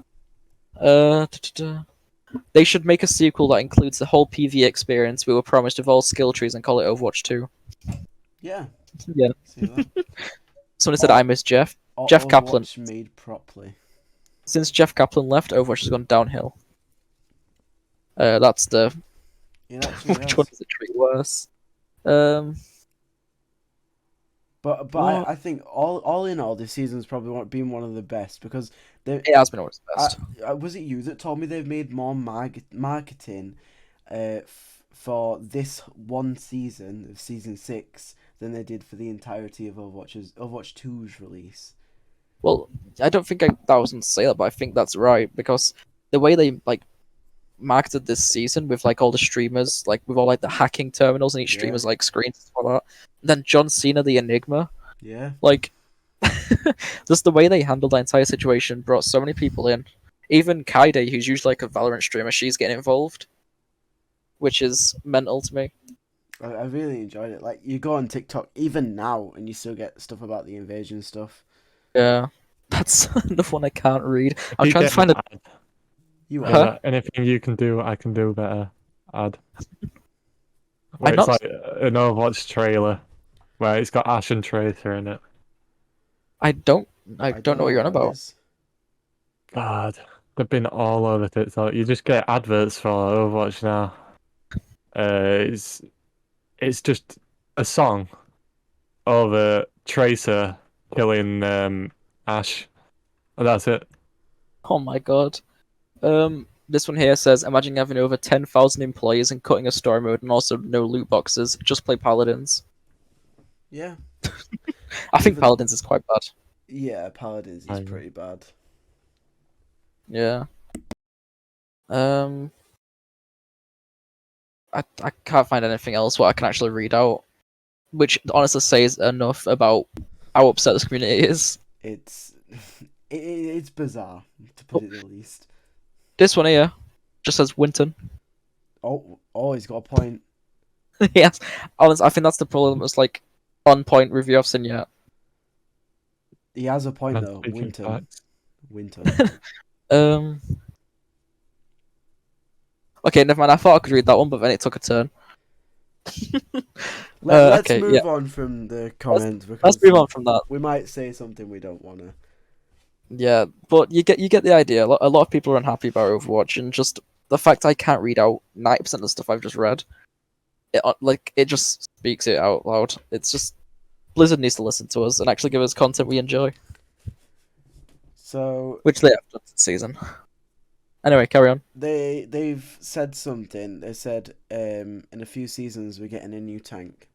They should make a sequel that includes the whole PvE experience we were promised with all skill trees and call it Overwatch 2. Yeah. Yeah. See that? Someone said, I miss Jeff. Or Jeff Kaplan. Overwatch made properly. Since Jeff Kaplan left, Overwatch has gone downhill. That's the... It actually Which has. one is it treat worse? But I think all in all, this season's probably been one of the best because it has been always the best. Was it you that told me they've made more marketing for this one season of season 6 than they did for the entirety of Overwatch 2's release? Well, I don't think that was on sale, but I think that's right because the way they marketed this season with all the streamers, with all the hacking terminals and each streamer's screens and stuff like that. And then John Cena the Enigma. Yeah. Just the way they handled that entire situation brought so many people in. Even Kaide, who's usually a Valorant streamer, she's getting involved, which is mental to me. I really enjoyed it. You go on TikTok even now and you still get stuff about the invasion stuff. Yeah, that's another one I can't read. I'm trying to find a... You are. Anything you can do, I can do better. Ad. Where it's an Overwatch trailer where it's got Ash and Tracer in it. I don't know what you're on about. God, they've been all over TikTok. You just get adverts for Overwatch now. It's just a song of Tracer killing Ash, and that's it. Oh my god. This one here says, imagine having over 10,000 employees and cutting a story mode and also no loot boxes. Just play Paladins. Yeah. I think Paladins is quite bad. Yeah, Paladins is pretty bad. Yeah. I can't find anything else what I can actually read out, which honestly says enough about how upset this community is. It's bizarre, to put it the least. This one here just says Winton. Oh, he's got a point. Yes, honestly, I think that's the problem. It's on point review I've seen yet. He has a point though. Winton. Okay, never mind. I thought I could read that one, but then it took a turn. Let's move on from the comments. Let's move on from that. We might say something we don't want to. Yeah, but you get the idea. A lot of people are unhappy about Overwatch, and just the fact I can't read out 90% of the stuff I've just read, it just speaks it out loud. It's just Blizzard needs to listen to us and actually give us content we enjoy. So, which they have done this season. Anyway, carry on. They've said something. They said in a few seasons we're getting a new tank.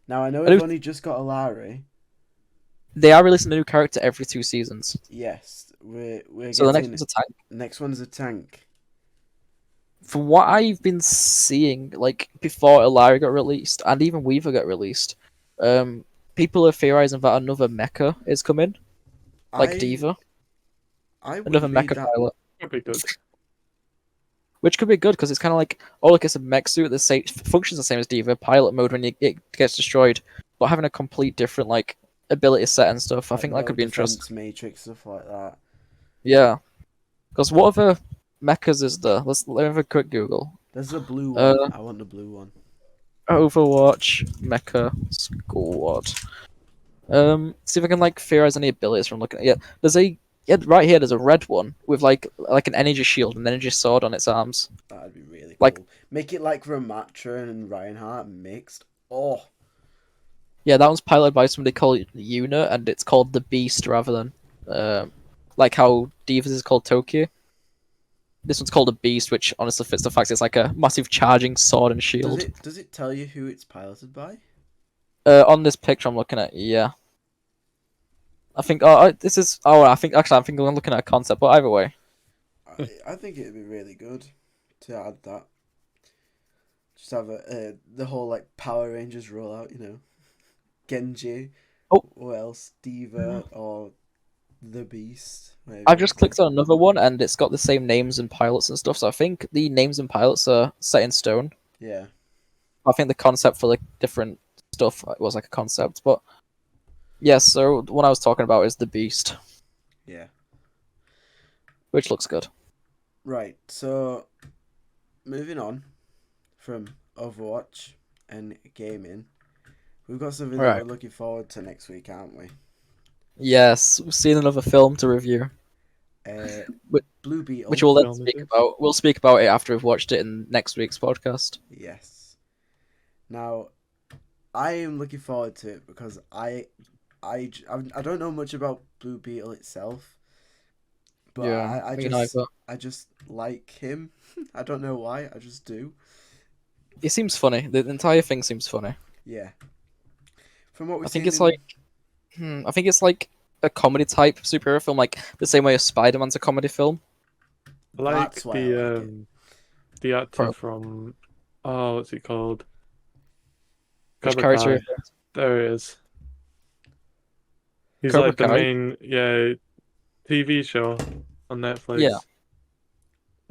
Now I know we've only just got Illari. They are releasing a new character every 2 seasons. Yes, we're so the next one's a tank. Next one's a tank. From what I've been seeing, before Illari got released and even Weaver got released, people are theorizing that another mecha is coming, D.Va. Another mecha pilot. Could be good. Which could be good because it's kind of it's a mech suit that functions the same as D.Va, pilot mode when it gets destroyed, but having a complete different ability set and stuff. I think that could be interesting. Matrix stuff like that. Yeah, because what other mechas is there? Let me have a quick Google. There's a blue one. I want the blue one. Overwatch Mecha Squad. See if I can theorize any abilities from looking at it. Right here there's a red one with an energy shield and energy sword on its arms. That'd be really cool. Make it like Ramatra and Reinhardt mixed. Oh. Yeah, that one's piloted by somebody called Yuna, and it's called the Beast rather than how D.Va's is called Tokyo. This one's called a Beast, which honestly fits the fact it's a massive charging sword and shield. Does it tell you who it's piloted by? On this picture I'm looking at, yeah. I think I'm looking at a concept, but either way. I think it'd be really good to add that. Just have the whole Power Rangers rollout, Genji. Oh. Or else D.Va or the Beast. Maybe. I've just clicked on another one and it's got the same names and pilots and stuff, so I think the names and pilots are set in stone. Yeah. I think the concept for different stuff was a concept, but Yes, so the one I was talking about is the Beast, Yeah. which looks good. Right. So moving on from Overwatch and gaming, we've got something that Right. we're looking forward to next week, aren't we? Yes, we've seen another film to review, Uh, Wh- Blue which Beetle. we'll then Film is speak it? about. We'll speak about it after we've watched it in next week's podcast. Yes. Now, I am looking forward to it because I don't know much about Blue Beetle itself, but Yeah, me neither. I just like him. I don't know why. I just do. It seems funny. The entire thing seems funny. Yeah. From what I we've think seen it's in like, I think it's like a comedy type superhero film, like the same way as Spider-Man's a comedy film. I like that's why I like it. the actor Pro- from what's he called? Which Cobra character? Kai. There he is. He's Cobra like the Kai. main TV show on Yeah. Netflix.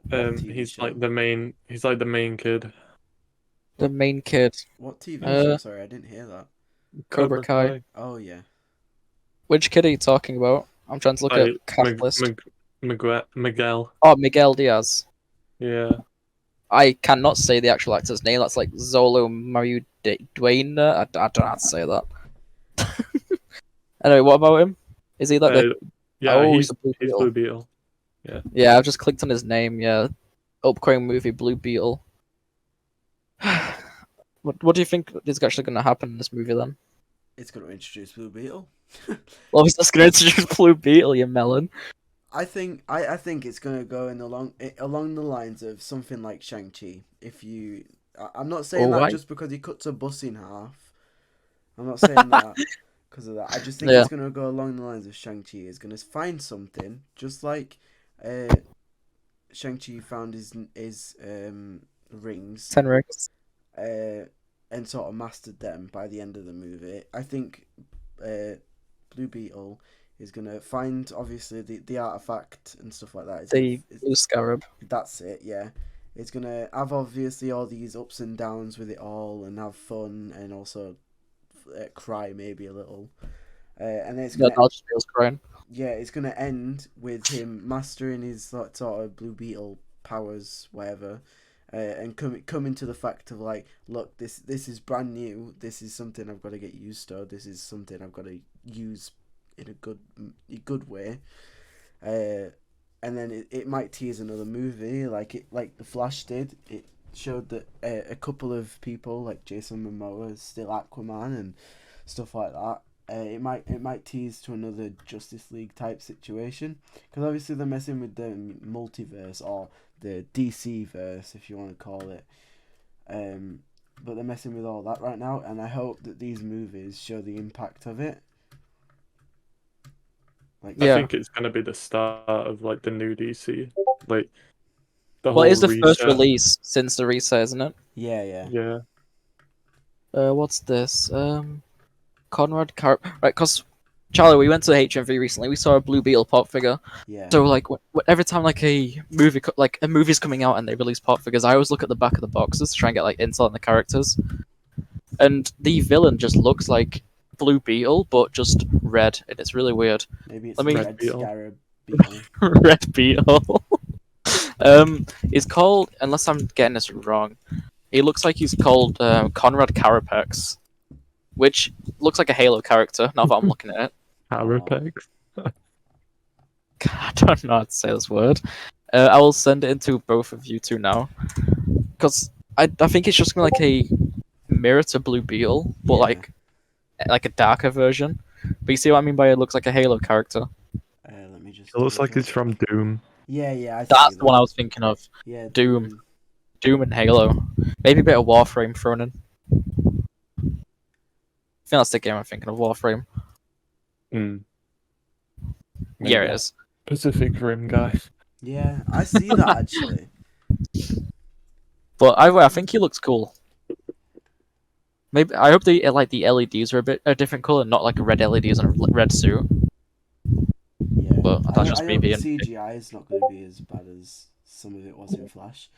What TV He's show? like the main. He's like the main kid. The main kid. What TV show? Uh, Sorry, I didn't hear that. Cobra Kai. Oh yeah. Which kid are you talking about? I'm trying to look at Like cast list. Miguel. Oh, Miguel Diaz. Yeah. I cannot say the actual actor's name. That's like Zolo Mario Duane. I don't know how to say that. Anyway, what about him? Is he like the? Yeah, Oh, he's the Blue he's Beetle. Blue Beetle. Yeah, I've just clicked on his name. Yeah, upcoming movie Blue Beetle. What do you think is actually going to happen in this movie then? It's going to introduce Blue Beetle. Well, he's just going to introduce Blue Beetle, you melon. I think it's going to go in along the lines of something like Shang-Chi. I'm not saying that why? just because he cuts a bus in half. I'm not saying that because of that. I just think Yeah. it's going to go along the lines of Shang-Chi. He's going to find something just like Shang-Chi found his rings 10 rings. and sort of mastered them by the end of the movie. I think Blue Beetle is gonna find obviously the artifact and stuff like that. The Blue Scarab. That's it, yeah. It's gonna have obviously all these ups and downs with it all, and have fun, and also cry maybe a little. And then it's Yeah, gonna I'll just be crying. it's gonna end with him mastering his sort of Blue Beetle powers, whatever. And coming to the fact of like, look, this is brand new. This is something I've got to get used to. This is something I've got to use in a good way. And then it might tease another movie like the Flash did. It showed that a couple of people like Jason Momoa is still Aquaman and stuff like that. It might tease to another Justice League type situation because obviously they're messing with the multiverse or the DC verse, if you want to call it. But they're messing with all that right now, and I hope that these movies show the impact of it. I Yeah. think it's gonna be the start of like the new DC, like the Well, whole it is the first reset. release since the reset, isn't it? Yeah. Yeah. What's this? Conrad Car. Right, because Charlie, we went to HMV recently. We saw a Blue Beetle pop figure. Yeah. So like, every time like a movie's coming out and they release pop figures, I always look at the back of the boxes to try and get like insight on the characters. And the villain just looks like Blue Beetle, but just red, and it's really weird. Maybe it's Let me- Red Red Beetle. Scarab Beetle. Red Beetle. It's called, unless I'm getting this wrong, he looks like he's called Conrad Carapax, which looks like a Halo character. Now that I'm looking at it, Carapax. I don't know how to say this word. I will send it into both of you two now, because I think it's just gonna be like a mirror to Blue Beetle, but Yeah. like a darker version. But you see what I mean by it looks like a Halo character. Let me just. It looks like double it's check. from Doom. Yeah. I That's see the one I that. was thinking of. Yeah. Doom. Doom and Halo. Maybe a bit of Warframe thrown in. I think that's the game I'm thinking of, Warframe. Mm. Yeah, it Maybe. is. Pacific Rim guy. Yeah, I see that actually. But I think he looks cool. Maybe I hope the LEDs are a different color, not like red LEDs on a red suit. Yeah. But that's just I me hope the being- CGI is not going to be as bad as some of it was in Flash.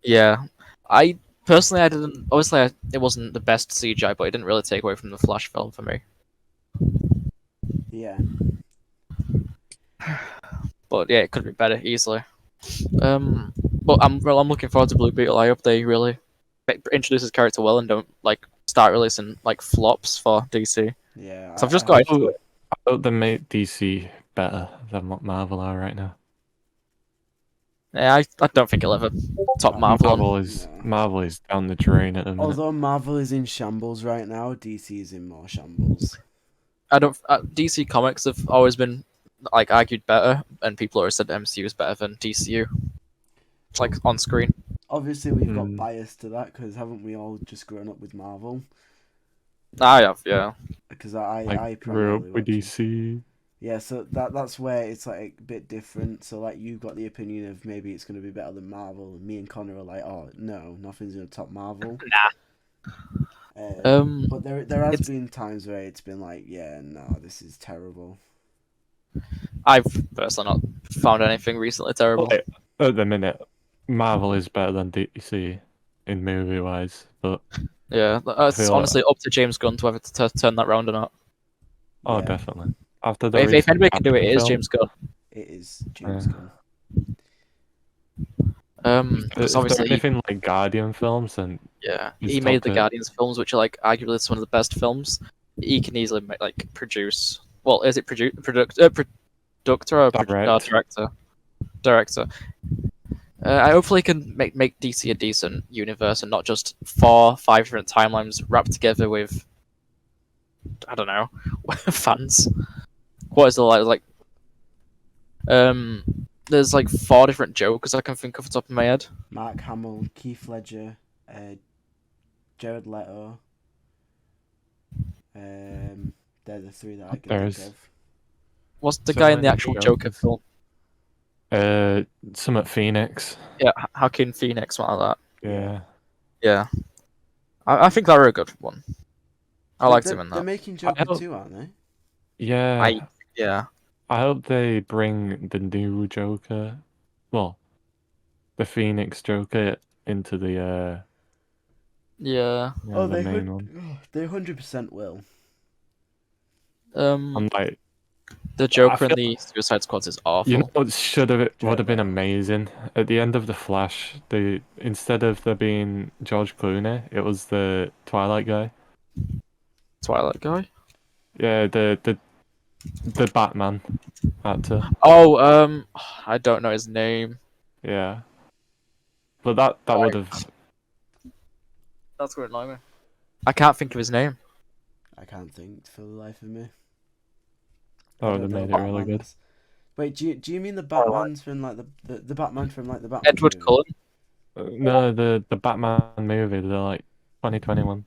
Yeah, I personally I didn't. Obviously, it wasn't the best CGI, but it didn't really take away from the Flash film for me. Yeah. But yeah, it could be better easily. But I'm looking forward to Blue Beetle. I hope they really introduce his character well and don't like start releasing like flops for DC. Yeah. So I've just I got hope into so. it. I hope they make DC better than what Marvel are right now. Yeah, I don't think it'll ever top Marvel on. No. Marvel is down the drain at the minute. Although Marvel is in shambles right now, DC is in more shambles. I don't. DC Comics have always been like argued better, and people always said MCU is better than DCU. It's like on screen. Obviously, we've got Mm. bias to that because haven't we all just grown up with Marvel? I have, yeah. Because I Like, grew primarily up with watch it. DC. Yeah, so that's where it's like a bit different. So like you've got the opinion of maybe it's going to be better than Marvel, and me and Connor are like, oh no, nothing's going to top Marvel. But there has been times where it's been like, yeah, no, this is terrible. I've personally not found anything recently terrible. Like, at the minute, Marvel is better than DC in movie wise, but Yeah, it's feel honestly up to James Gunn to have to turn that round or not. oh, Yeah, definitely. After the If recent anybody can do it, it is film, James Gunn. it is James Yeah. Gunn. Because Is there obviously, anything like Guardian films? And he made the Guardians films, which are like arguably one of the best films. He can easily like produce. Well, is it producer or Direct. director? Director. I hopefully can make DC a decent universe and not just 4-5 different timelines wrapped together with, I don't know, fans. What is the like? There's like 4 different Jokers I can think of off the top of my head. Mark Hamill, Keith Ledger, Jared Leto. They're the 3 that I can think of. What's the So guy in the many actual Joker Jokers. film? Some at Phoenix. Yeah, Joaquin Phoenix, something like that. Yeah. Yeah, I think that were a good one. I liked him in They're that. making Joker hope- 2, aren't they? Yeah. Yeah. I hope they bring the new Joker, well, the Phoenix Joker into the Yeah. Oh, the main one. they 100% will. I'm like, The Joker in feel- the Suicide Squad is awful. you know what would have been Leto. amazing at the end of the Flash. They instead of there being George Clooney, it was the Twilight guy. Twilight guy. Yeah, the Batman actor. Oh, I don't know his name. Yeah, but that would have. That's going to annoy me. I can't think of his name. I can't think for the life of me. Oh, I they don't know made it really Batman good. is. Wait, do you mean the Batman's from like the Batman from like the Batman Edward movie? Cullen. No, the Batman movie, the like 2021.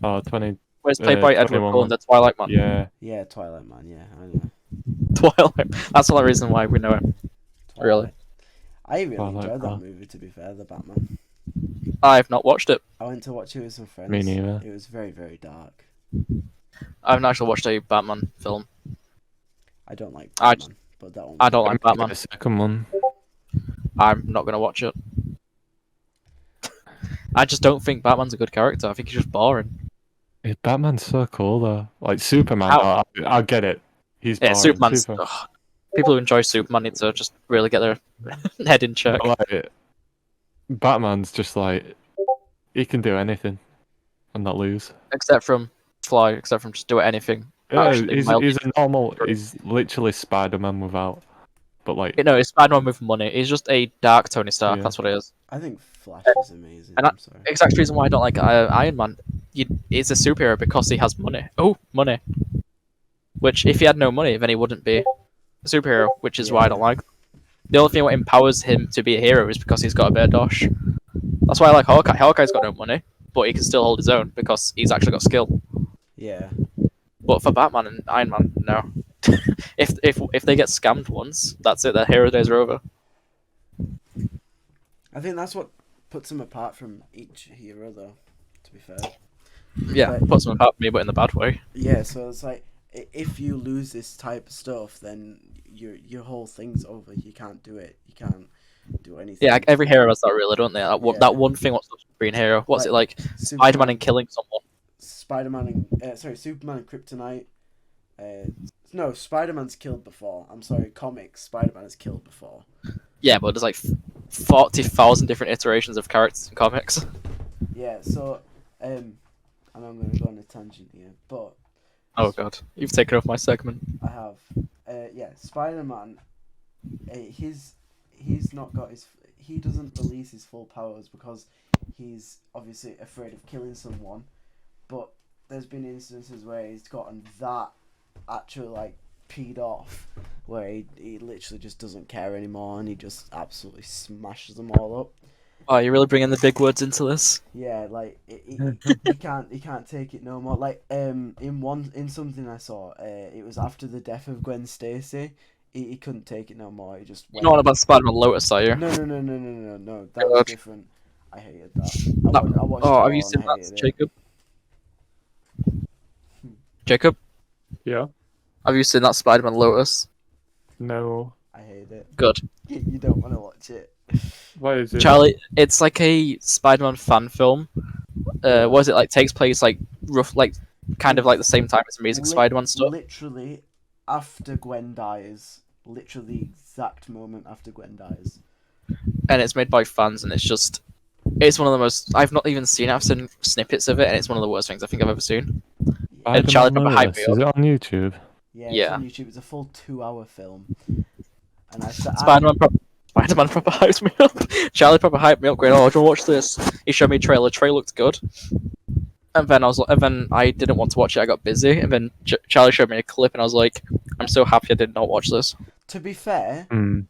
Oh, 20. Where it's played by Edward 21 Cullen, the Twilight man. Yeah, Yeah, Twilight Man. Yeah, I know. Twilight. That's the only reason why we know him. Really? Twilight. I really Twilight, enjoyed bro. that movie. To be fair, the Batman. I've not watched it. I went to watch it with some friends. Me neither. It was very, very dark. I haven't actually watched a Batman film. I don't like I Batman, but that one. I don't like Maybe Batman. the second one. I'm not going to watch it. I just don't think Batman's a good character. I think he's just boring. Batman's so cool though. Like Superman, How- I get it. He's Yeah, boring. Superman's. Ugh. People who enjoy Superman need to just really get their head in check. But, like, Batman's just like he can do anything and not lose. Except from fly, except from just do anything. Yeah, Actually, he's mildly a normal. He's literally Spider-Man without. But like, You know, it's Spider-Man with money. He's just a dark Tony Stark. Yeah. That's what it is. I think Flash is amazing. And I'm sorry. Exact reason why I don't like Iron Man. He's a superhero because he has money. Oh, money. Which, if he had no money, then he wouldn't be a superhero. Which is why I don't like him. The only thing what empowers him to be a hero is because he's got a bit of dosh. That's why I like Hawkeye. Hawkeye's got no money, but he can still hold his own because he's actually got skill. Yeah. But for Batman and Iron Man, no. if they get scammed once, that's it. Their hero days are over. I think that's what puts them apart from each hero, though. To be fair. Yeah, But- puts them apart from me, but in the bad way. Yeah. So it's like if you lose this type of stuff, then your whole thing's over. You can't do it. You can't do anything. Yeah, like, every hero has that, really, don't they? Yeah. That one thing. What's the green hero? What's it like? Spider-Man and killing someone. Spider-Man and Superman and Kryptonite. No, Spider-Man's killed before. I'm sorry, comics. Spider-Man has killed before. Yeah, but there's like 40,000 different iterations of characters in comics. Yeah, so and I'm going to go on a tangent here, but Oh god, you've taken off my segment. I have. Yeah, Spider-Man. He's not got his. He doesn't release his full powers because he's obviously afraid of killing someone. But there's been instances where he's gotten that actually like peed off, where he literally just doesn't care anymore and he just absolutely smashes them all up. Oh, you're really bringing the big words into this. Yeah, like he can't take it no more. Like in something I saw, it was after the death of Gwen Stacy. He couldn't take it no more. He just You know what about Spider-Man Lotus, are you? No. That was God. different. I hated that. I watched Oh, it have you all seen and I that, hated it. Jacob? Jacob, Yeah. have you seen that Spider-Man Lotus? No. I hate it. Good. You don't want to watch it. What is it? Charlie, it's like a Spider-Man fan film. What is it like? Takes place like kind of like the same time as Amazing Spider-Man stuff. Literally after Gwen dies. Literally the exact moment after Gwen dies. And it's made by fans, and it's one of the most. I've not even seen it. I've seen snippets of it, and it's one of the worst things I think I've ever seen. And Charlie Spider-Man proper hyped Lotus, me is up. it on YouTube? Yeah, Yeah. it's on YouTube. It's a full 2-hour film. And Spider-Man proper hyped me up. Charlie proper hyped me up, going, "Oh, do you want to watch this?" He showed me a trailer. Trailer looked good. And then I didn't want to watch it. I got busy, and then Charlie showed me a clip, and I was like, "I'm so happy I did not watch this." To be fair, Mm.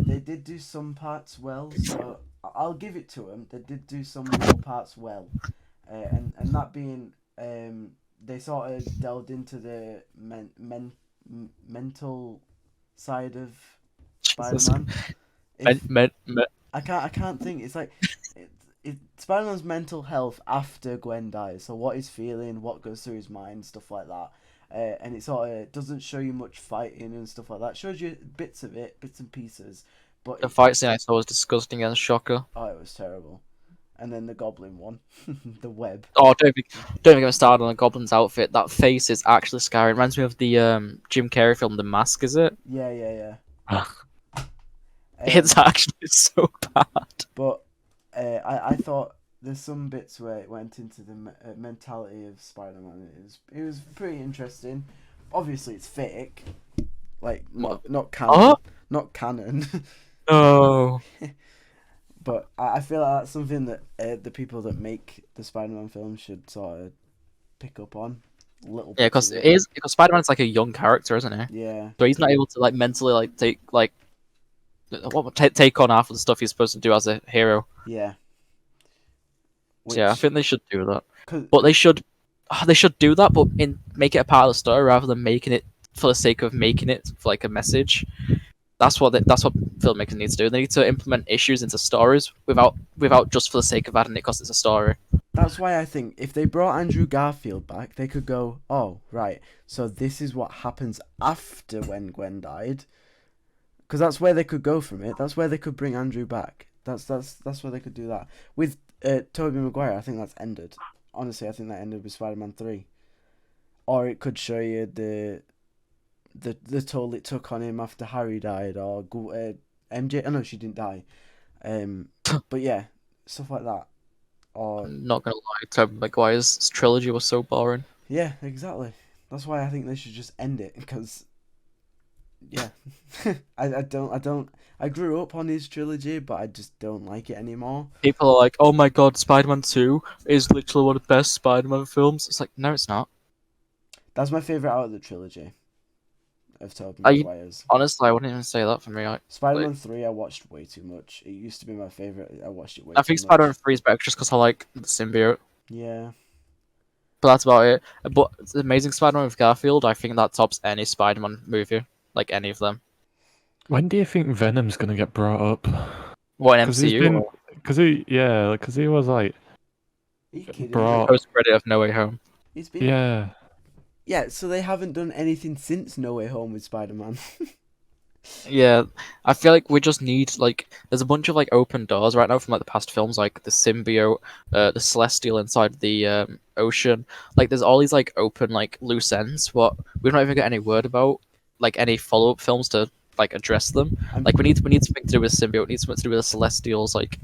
they did do some parts well, so I'll give it to them. They did do some little parts well, and that being, they sort of delved into the mental side of Jesus. Spider-Man. Men- I can't think. It's like Spider-Man's mental health after Gwen dies. So what he's feeling, what goes through his mind, stuff like that. And it sort of doesn't show you much fighting and stuff like that. It shows you bits of it, bits and pieces. But The fight scene I saw was disgusting and shocker. oh, it was terrible. And then the Goblin one, the web. Oh, don't even get me started on a Goblin's outfit. That face is actually scary. It reminds me of the Jim Carrey film, The Mask. Is it? Yeah. It's actually so bad. But I thought there's some bits where it went into the mentality of Spider-Man. It was pretty interesting. Obviously, it's fake, like not canon, Huh? not canon. No. But I feel like that's something that the people that make the Spider-Man films should sort of pick up on. Little Yeah, bits because of it. Spider-Man's like a young character, isn't he? Yeah, So he's not able to like mentally like take on half of the stuff he's supposed to do as a hero. yeah. So yeah, I think they should do that. 'Cause- But they should do that, but make it a part of the story rather than making it for the sake of making it for like a message. That's what filmmakers need to do. They need to implement issues into stories without just for the sake of adding it because it's a story. That's why I think if they brought Andrew Garfield back, they could go, oh, right, so this is what happens after when Gwen died. Because that's where they could go from it. That's where they could bring Andrew back. That's where they could do that. With Tobey Maguire, I think that's ended. Honestly, I think that ended with Spider-Man 3. Or it could show you the toll it took on him after Harry died, or MJ. Oh no, she didn't die. But yeah, stuff like that. Or I'm not gonna lie, Tobey Maguire's trilogy was so boring. yeah, exactly. That's why I think they should just end it because yeah, I grew up on his trilogy, but I just don't like it anymore. People are like, "Oh my god, Spider-Man 2 is literally one of the best Spider-Man films." It's like, no, it's not. That's my favorite out of the trilogy of Tobey Are you- Maguire's. Honestly, I wouldn't even say that for me. Spider-Man 3 I watched way too much. It used to be my favorite. I watched it way I too think much. Spider-Man 3 is better just because I like the symbiote. Yeah. But that's about it. But the Amazing Spider-Man with Garfield, I think that tops any Spider-Man movie, like any of them. When do you think Venom's gonna get brought up? What in Because MCU? because he was like Are you kidding me? brought. Post credit of No Way Home. It's been Yeah, yeah. So they haven't done anything since No Way Home with Spider-Man. Yeah, I feel like we just need like there's a bunch of like open doors right now from like the past films, like the symbiote, the celestial inside the ocean. Like there's all these like open like loose ends. What we've not even got any word about, like any follow up films to like address them. I'm- Like we need something to do with symbiote. We need something to do with the celestials. Like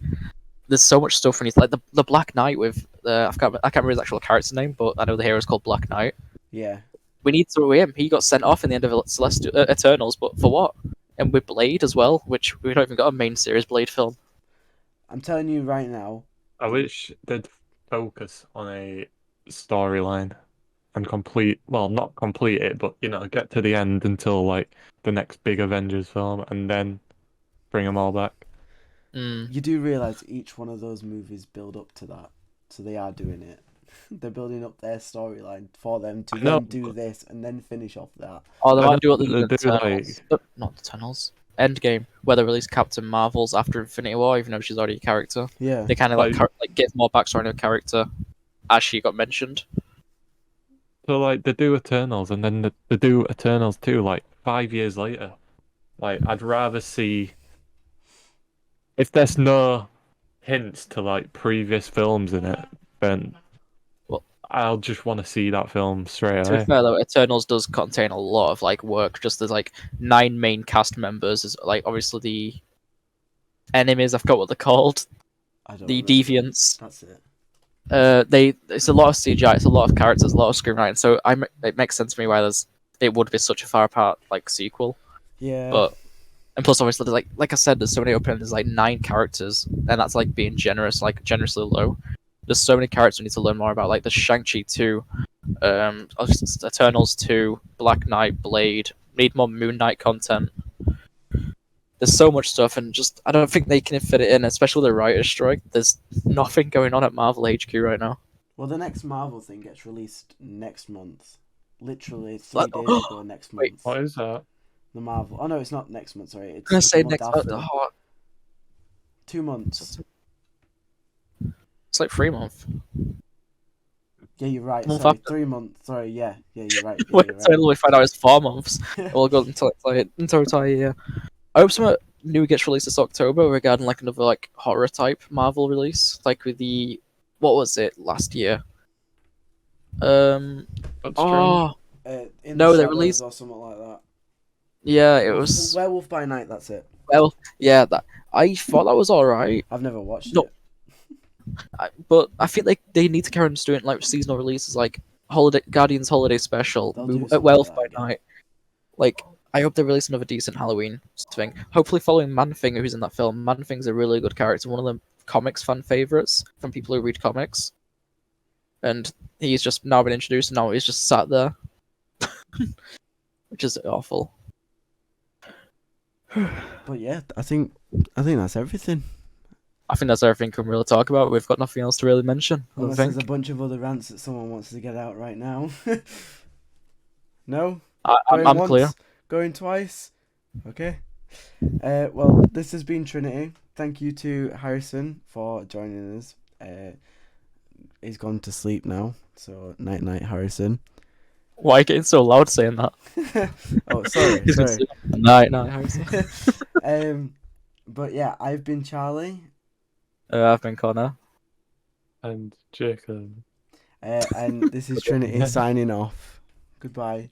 there's so much stuff we need. Like the Black Knight with I can't remember his actual character name, but I know the hero is called Black Knight. Yeah. We need to him. He got sent off in the end of Celestial Eternals, but for what? And with Blade as well, which we don't even got a main series Blade film. I'm telling you right now. I wish they'd focus on a storyline and complete, well, not complete it, but get to the end until like the next big Avengers film, and then bring them all back. You do realize each one of those movies build up to that, so they are doing it. They're building up their storyline for them to then do this and then finish off that. Oh, they I might do what know they did in they do, Eternals. Not Eternals. Endgame, where they released Captain Marvel's after Infinity War, even though she's already a character. Yeah. They kind of like give more backstory to a character as she got mentioned. So like they do Eternals, and then they do Eternals 2 like 5 years later. Like I'd rather see if there's no hints to like previous films in it, then Well, I'll just want to see that film straight to be away. fair though, Eternals does contain a lot of like work. Just there's like 9 main cast members. Is like obviously the enemies. I forgot what they're called. I don't The remember. deviants. That's it. It's a lot of CGI, it's a lot of characters, a lot of screenwriting. So it makes sense to me why it would be such a far apart like sequel. Yeah. But and plus obviously there's like I said, there's so many open. There's like 9 characters, and that's like being generous, like generously low. There's so many characters we need to learn more about, like the Shang-Chi 2, Eternals 2, Black Knight, Blade. Need more Moon Knight content. There's so much stuff, and just I don't think they can fit it in, especially with the writer's strike. There's nothing going on at Marvel HQ right now. Well, the next Marvel thing gets released next month. Literally 3 days ago next month. Wait, What is that? The Marvel. Oh no, it's not next month. Sorry, it's I'm gonna say the month next month. after. Oh, 2 months. it's like 3 months. Yeah, you're right. Month Sorry, after. 3 months. Sorry, yeah, you're right. Yeah, Wait you're until we find out it's 4 months. right. We'll go until entire year. I hope something new gets released this October regarding like another like horror type Marvel release, like with the what was it last year? That's strange. Oh In No, the they Shadows released- or something like that. yeah, it was. Werewolf by Night. That's it. Well, yeah, that I thought that was all right. I've never watched No. it. But I feel like they need to carry on just doing like seasonal releases, like holiday Guardians Holiday Special, They'll do something Werewolf like by that again. Night. Like, I hope they release another decent Halloween thing. Hopefully, following Man-Thing, who's in that film. Man-Thing's a really good character, one of the comics fan favorites from people who read comics. And he's just now been introduced, and now he's just sat there, which is awful. But yeah, I think that's everything. I think that's everything we can really talk about. We've got nothing else to really mention. I don't Unless there's think. a bunch of other rants that someone wants to get out right now. No? I'm Going clear. once, going twice. Okay. Well, this has been Trinity. Thank you to Harrison for joining us. He's gone to sleep now, so night night, Harrison. Why are you getting so loud saying that? Oh, sorry, He's been sorry. sleeping. No, Harrison. But yeah, I've been Charlie, I've been Connor. And Jacob. and this is Trinity signing off. Goodbye.